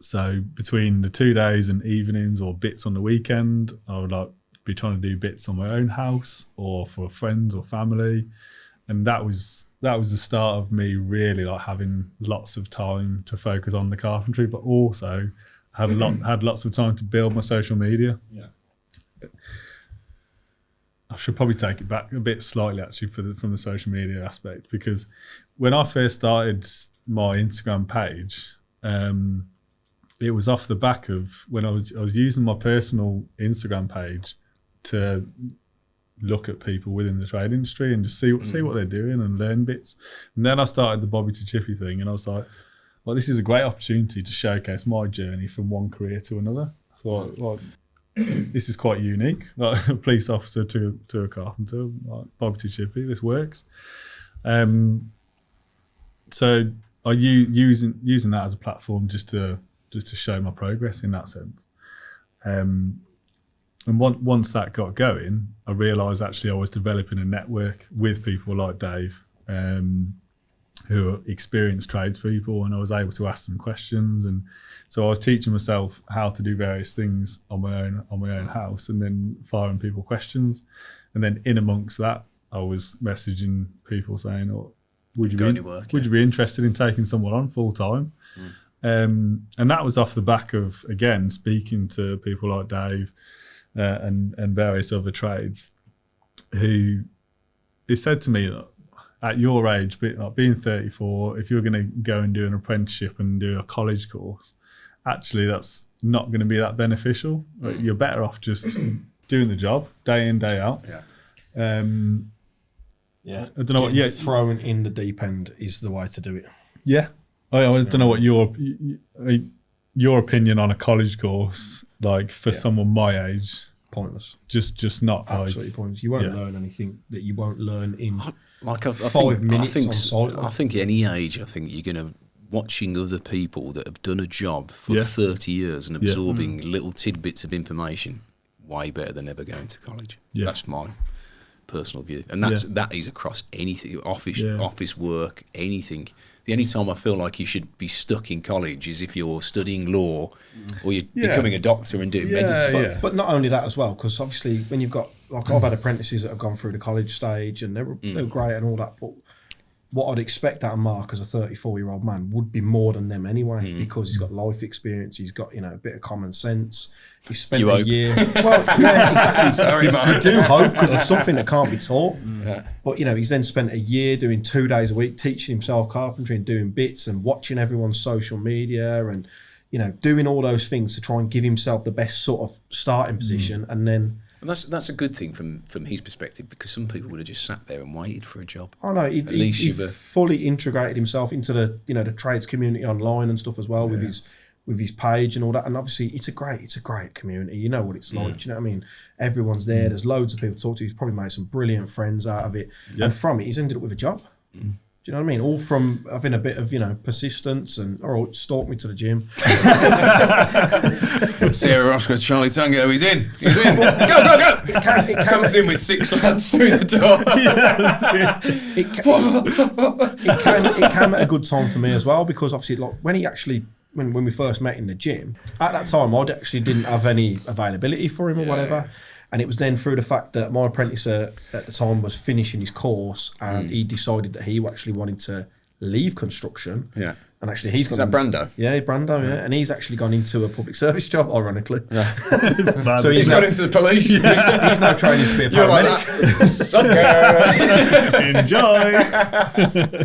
So between the 2 days and evenings or bits on the weekend, I would like be trying to do bits on my own house or for friends or family. And that was the start of me really like having lots of time to focus on the carpentry, but also had lots of time to build my social media. Yeah. I should probably take it back a bit slightly actually from the social media aspect, because when I first started my Instagram page, it was off the back of when I was using my personal Instagram page to look at people within the trade industry and just see what they're doing and learn bits. And then I started the Bobby to Chippy thing, and I was like, well, this is a great opportunity to showcase my journey from one career to another. I thought, well, this is quite unique, like a police officer to a carpenter, like Bobby to Chippy, this works. So I using that as a platform just to show my progress in that sense. And once that got going, I realised actually I was developing a network with people like Dave, who are experienced tradespeople, and I was able to ask them questions. And so I was teaching myself how to do various things on my own house, and then firing people questions. And then in amongst that, I was messaging people saying, would you be interested in taking someone on full time? And that was off the back of, again, speaking to people like Dave and various other trades who said to me that at your age, being 34, if you're going to go and do an apprenticeship and do a college course, actually that's not going to be that beneficial. Like, you're better off just doing the job day in, day out. Yeah. I don't know what. Yeah, thrown in the deep end is the way to do it. Yeah. I don't know what your opinion on a college course, like for someone my age. Pointless. Just not absolutely pointless. You won't learn anything that you won't learn in I 5 minutes on site. I think any age, I think you're going to watching other people that have done a job for 30 years and absorbing little tidbits of information way better than ever going to college. Yeah. That's my personal view, and that is across anything, office work, anything. The only time I feel like you should be stuck in college is if you're studying law or you're becoming a doctor and doing medicine. But not only that as well, because obviously when you've got, like, I've had apprentices that have gone through the college stage and they're great and all that, but what I'd expect out of Mark as a 34-year-old man would be more than them anyway, because he's got life experience, he's got, a bit of common sense. He spent a year. Well, yeah, exactly. Sorry, Mark. I do hope, because it's something that can't be taught. Yeah. But he's then spent a year doing 2 days a week teaching himself carpentry and doing bits and watching everyone's social media and doing all those things to try and give himself the best sort of starting position, and then. And that's a good thing from his perspective, because some people would have just sat there and waited for a job. Oh no, he fully integrated himself into the the trades community online and stuff as well, with with his page and all that. And obviously, it's a great community. You know what it's like. Do you know what I mean? Everyone's there. There's loads of people to talk to. He's probably made some brilliant friends out of it, and from it, he's ended up with a job. Do you know what I mean? All from having a bit of, persistence and, stalk me to the gym. Sarah Oscar, Charlie Tango, he's in. Go. It comes in with 6 lads through the door. It came at a good time for me as well, because obviously, like, when we first met in the gym, at that time, I actually didn't have any availability for him or whatever. And it was then through the fact that my apprentice at the time was finishing his course, and he decided that he actually wanted to leave construction. Yeah. And actually he's gone... Is that Brando? Yeah, Brando, yeah. And he's actually gone into a public service job, ironically. Yeah. So he's gone into the police. He's now training to be a paramedic.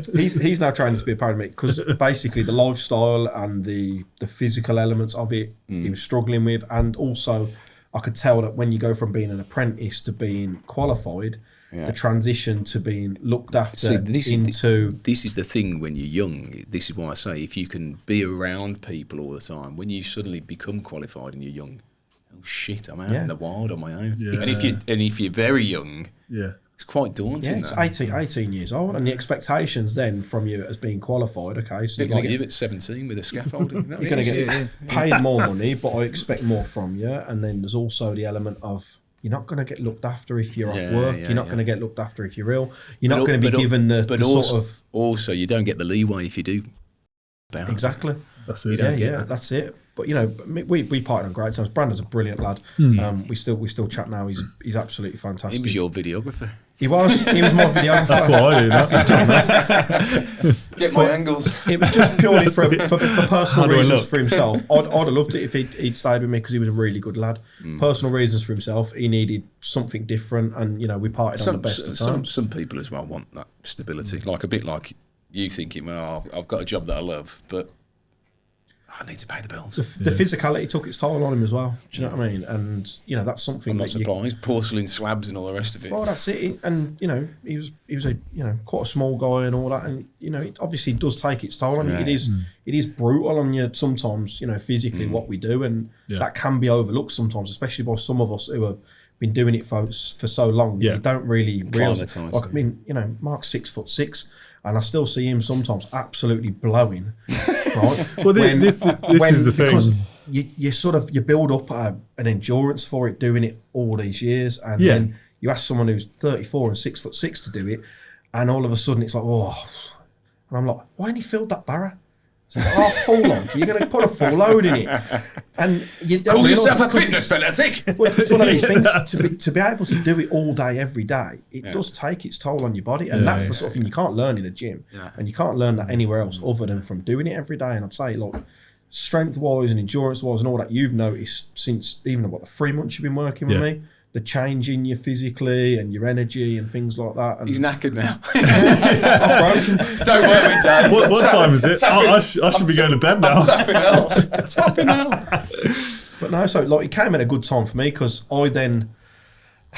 Enjoy. He's now training to be a paramedic, because basically the lifestyle and the physical elements of it he was struggling with, and also... I could tell that when you go from being an apprentice to being qualified, the transition to being looked after this is the thing when you're young. This is why I say, if you can be around people all the time, when you suddenly become qualified and you're young, oh shit, I'm out in the wild on my own. Yeah. And if you're very young, it's quite daunting. Yeah, it's 18 years old, and the expectations then from you as being qualified, okay, so you're going to give it 17 with a scaffolder. You're going to get paid more money, but I expect more from you. And then there's also the element of you're not going to get looked after if you're off work. You're not going to get looked after if you're ill. You're not going to be given the sort of... Also, you don't get the leeway if you do. Exactly. That's it. That's it. But we parted on great terms. Brandon's a brilliant lad. We still chat now. He's absolutely fantastic. He was your videographer. He was my videographer. That's what I do. That's his job. Get my angles. It was just purely for personal reasons for himself. I'd have loved it if he'd stayed with me, because he was a really good lad. Personal reasons for himself. He needed something different, and we parted on the best of times. Some people as well want that stability, like a bit like you thinking, well, I've got a job that I love, but I need to pay the bills. The physicality took its toll on him as well. Do you know what I mean? And that's something. I'm not surprised. Porcelain slabs and all the rest of it. Well, that's it. And he was a quite a small guy and all that. And it obviously does take its toll on you. It is brutal on you sometimes. Physically what we do, and that can be overlooked sometimes, especially by some of us who have been doing it for so long. You don't really realise. Like, I mean, Mark's 6'6", and I still see him sometimes absolutely blowing. Right? Well, this is the thing. Because you build up an endurance for it, doing it all these years, and then you ask someone who's 34 and 6'6" to do it, and all of a sudden it's like, and I'm like, why ain't he filled that barra? It's like, full load. You're going to put a full load in it, and you don't call yourself a fitness fanatic. Well, it's one of these things. To be able to do it all day, every day, it does take its toll on your body, and that's the sort of thing you can't learn in a gym, and you can't learn that anywhere else other than from doing it every day. And I'd say, look, strength-wise and endurance-wise and all that, you've noticed since even the 3 months you've been working with me, the change in you physically and your energy and things like that. And he's knackered now. I'm broken. Don't work with Dad. What time is it? I should be going to bed now. I'm tapping out. But no, so it came at a good time for me, because I then,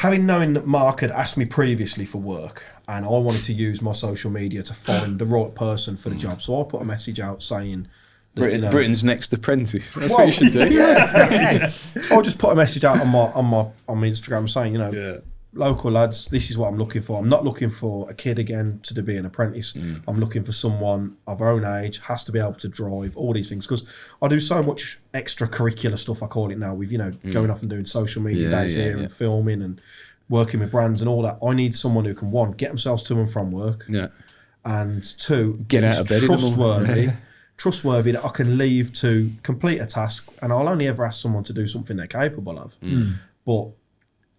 knowing that Mark had asked me previously for work, and I wanted to use my social media to find the right person for the job, so I put a message out saying, Britain's Next Apprentice. That's what you should do. I'll just put a message out on my Instagram saying, local lads, this is what I'm looking for. I'm not looking for a kid again to be an apprentice. I'm looking for someone of our own age, has to be able to drive, all these things. Because I do so much extracurricular stuff, I call it now, with going off and doing social media days here and filming and working with brands and all that. I need someone who can, one, get themselves to and from work, and two, get out of bed, trustworthy that I can leave to complete a task, and I'll only ever ask someone to do something they're capable of. But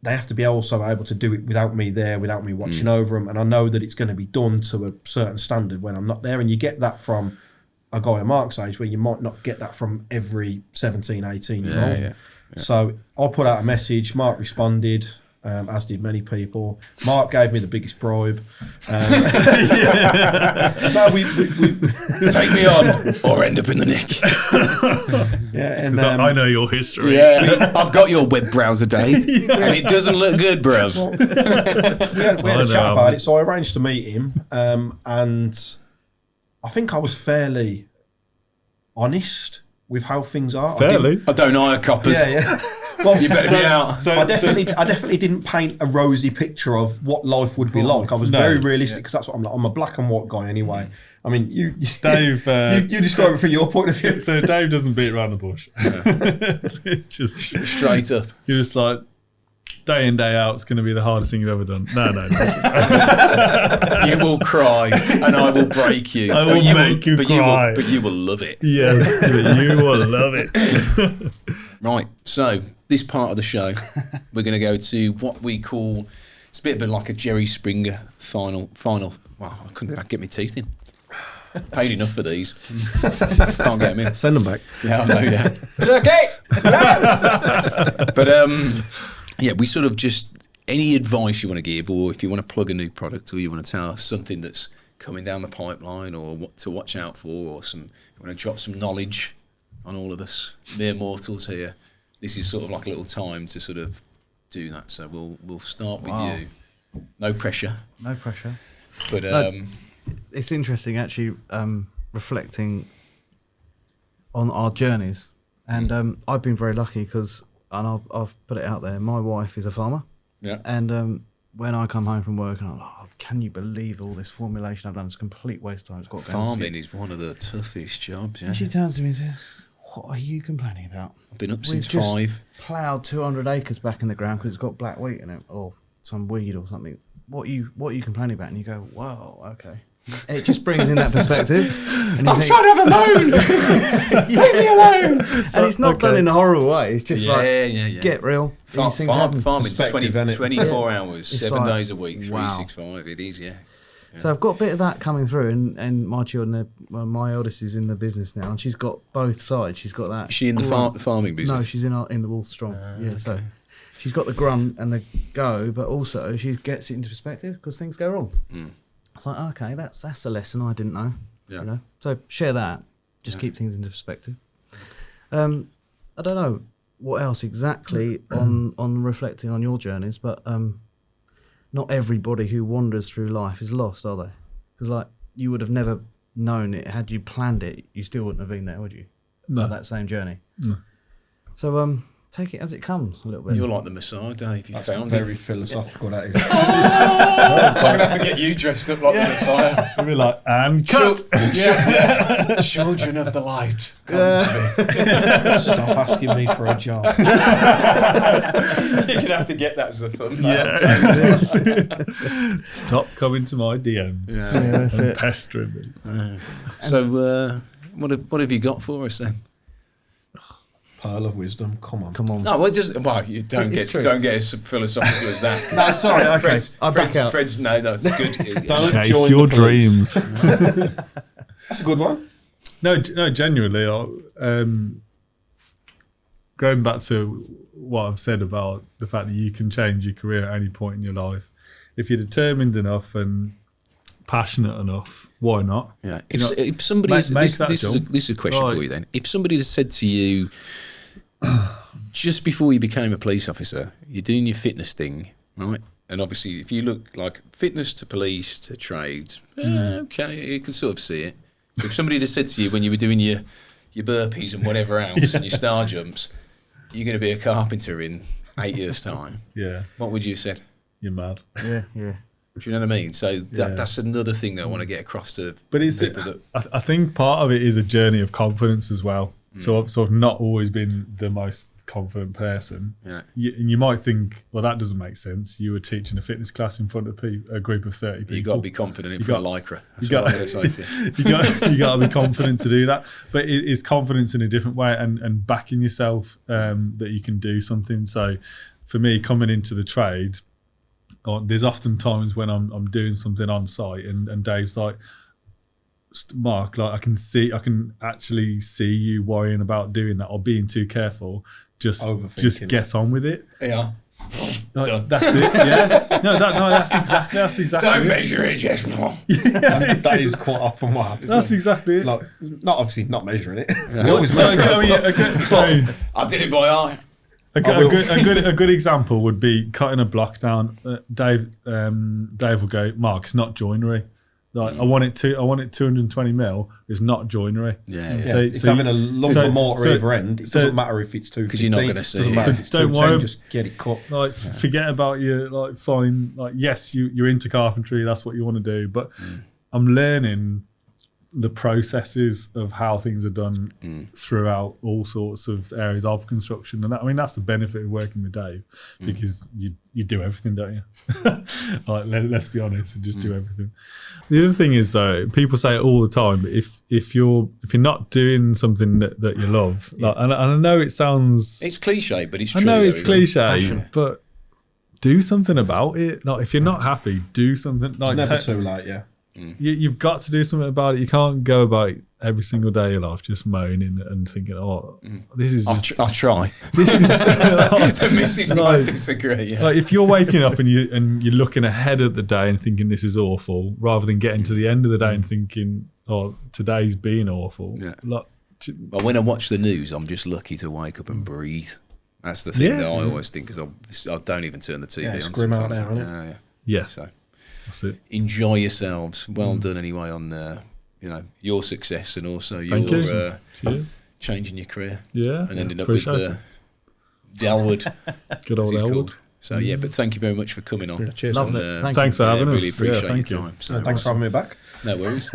they have to be also able to do it without me there, without me watching over them, and I know that it's going to be done to a certain standard when I'm not there. And you get that from a guy of Mark's age, where you might not get that from every 17, 18-year-old. So I put out a message, Mark responded, as did many people. Mark gave me the biggest bribe. No, we take me on or end up in the nick. And I know your history. I've got your web browser, Dave, and it doesn't look good, bruv. Well, we had a chat about it, so I arranged to meet him, and I think I was fairly honest with how things are. Fairly. I don't hire coppers. Yeah. Well, You better be out. So, I definitely didn't paint a rosy picture of what life would be like. I was very realistic because that's what I'm like. I'm a black and white guy anyway. I mean, you Dave, you describe it from your point of view. so Dave doesn't beat around the bush. Just Straight up. you're just like day in day out. It's going to be the hardest thing you've ever done. No. You will cry and I will break you. I will make you cry. But you will love it. Yes, you will love it. Right, so this part of the show, we're going to go to what we call, it's a bit like a Jerry Springer final. Well, I couldn't get my teeth in. Paid enough for these. Can't get them in. Send them back. Yeah, I know, yeah. Turkey! But, yeah, we sort of just, any advice you want to give, or if you want to plug a new product, or you want to tell us something that's coming down the pipeline, or what to watch out for, or you want to drop some knowledge on all of us mere mortals here, this is sort of like a little time to sort of do that. So we'll start with you. No pressure. No pressure. But It's interesting actually reflecting on our journeys, and I've been very lucky because, and I've put it out there, my wife is a farmer, yeah, and when I come home from work and I'm like, oh, can you believe all this formulation I've done? It's a complete waste of time. It's got to go and farming is one of the toughest jobs. Yeah, And she turns to me and says, what are you complaining about? I've been up We've since just 5. ploughed 200 acres back in the ground because it's got black wheat in it, or some weed or something. What are you complaining about? And you go, wow, okay. It just brings in that perspective. And I'm trying to have a moan. Leave me alone. And it's not done in a horrible way. It's just get real. These things happen. Farming's 24 hours, It's 7 like, days a week, wow. 365. It is, yeah. So I've got a bit of that coming through, and my children, my eldest is in the business now, and she's got both sides. She's got that. Is she in the farming business? No, she's in the Walther Strong. Yeah, so she's got the grunt and the go, but also she gets it into perspective because things go wrong. It's like, okay, that's a lesson I didn't know. Yeah. You know? So share that. Just keep things into perspective. I don't know what else exactly on reflecting on your journeys, but not everybody who wanders through life is lost, are they? Because like you would have never known it had you planned it. You still wouldn't have been there, would you? No. For that same journey. No. So take it as it comes a little bit. You're like the Messiah, Dave. You That's found very it. philosophical, that is. I'm going to have to get you dressed up like the Messiah. You'll be like, and cut. Children of the light, come to me. Stop asking me for a job. You're going to have to get that as a thumbnail. Yeah. Stop coming to my DMs that's and it. pestering me. So, what have you got for us then? Pearl of wisdom. Come on. Come on. No, you don't It's get true. as philosophical as that. No, sorry. Okay. Fred's, I'll back out. Fred's, no, it's good. Don't Chase join your the police. dreams. That's a good one. No, genuinely, going back to what I've said about the fact that you can change your career at any point in your life, if you're determined enough and passionate enough, why not? Yeah. You know, If somebody make that this is jump. a question Right. for you then. If somebody had said to you just before you became a police officer, you're doing your fitness thing, right? And obviously, if you look like fitness to police to trades, okay, you can sort of see it. But if somebody had said to you when you were doing your burpees and whatever else and your star jumps, you're going to be a carpenter in 8 years' time, Yeah, what would you have said? you're mad. Yeah. Do you know what I mean? So Yeah. that's another thing that I want to get across to But it's, people that. I think part of it is a journey of confidence as well. So I've sort of not always been the most confident person. Yeah. And you might think, well, that doesn't make sense. You were teaching a fitness class in front of a group of 30 people. You've got to be confident in You front got- of Lycra. That's you what got- I'm going to say to you. you got to be confident to do that, but it's confidence in a different way and backing yourself that you can do something. So for me, coming into the trade, there's often times when I'm doing something on site and Dave's like, Mark, like I can actually see you worrying about doing that or being too careful. Just Overthinking. get on with it. Yeah. Like, that's it. Yeah. No, that's exactly. Don't it. measure it, just. That is quite often what happens. That's exactly it. Like, not obviously not measuring it. Yeah. We always Well, measure I mean, our stuff. so, I did it by eye. a good example would be cutting a block down. Dave will go, Mark, it's not joinery. Like I want it 220 mil. It's not joinery. Yeah. Yeah, it's having a lump of mortar either end. It doesn't matter if it's 250. Because you're not going to see doesn't it. matter if it's Don't 210. worry. Just get it cut. Like forget about your like fine. Like yes, you're into carpentry. That's what you want to do. But I'm learning the processes of how things are done throughout all sorts of areas of construction, and that's the benefit of working with Dave, because you do everything, don't you? Like let's be honest, and just do everything. The other thing is though, people say it all the time, but if you're not doing something that you love, like, and I know it sounds, It's cliche, but it's true. I know it's though, cliche, but do something about it. Like if you're not happy, do something. Like It's never too late, yeah. you've got to do something about it. You can't go about every single day of your life just moaning and thinking, "Oh, this is just." I'll try. This is The missus might like, disagree. Yeah. like if you're waking up and you're looking ahead at the day and thinking this is awful, rather than getting to the end of the day and thinking, "Oh, today's been awful." Yeah. Like, But when I watch the news, I'm just lucky to wake up and breathe. That's the thing Yeah. that I always think, because I don't even turn the TV Yeah, on. it's grim out sometimes. there, isn't it? Yeah. yeah, So that's it. enjoy yourselves. Well done anyway on your success, and also your Thank you. Cheers. changing your career Yeah, and ending up with appreciate the Elwood. Good as old it's Elwood. called. So yeah, but thank you very much for coming on. Yeah, cheers. Loved man. it. Thank Thanks you. for having Really us. appreciate Yeah, thank your you. time. So Thanks for having me back. no worries.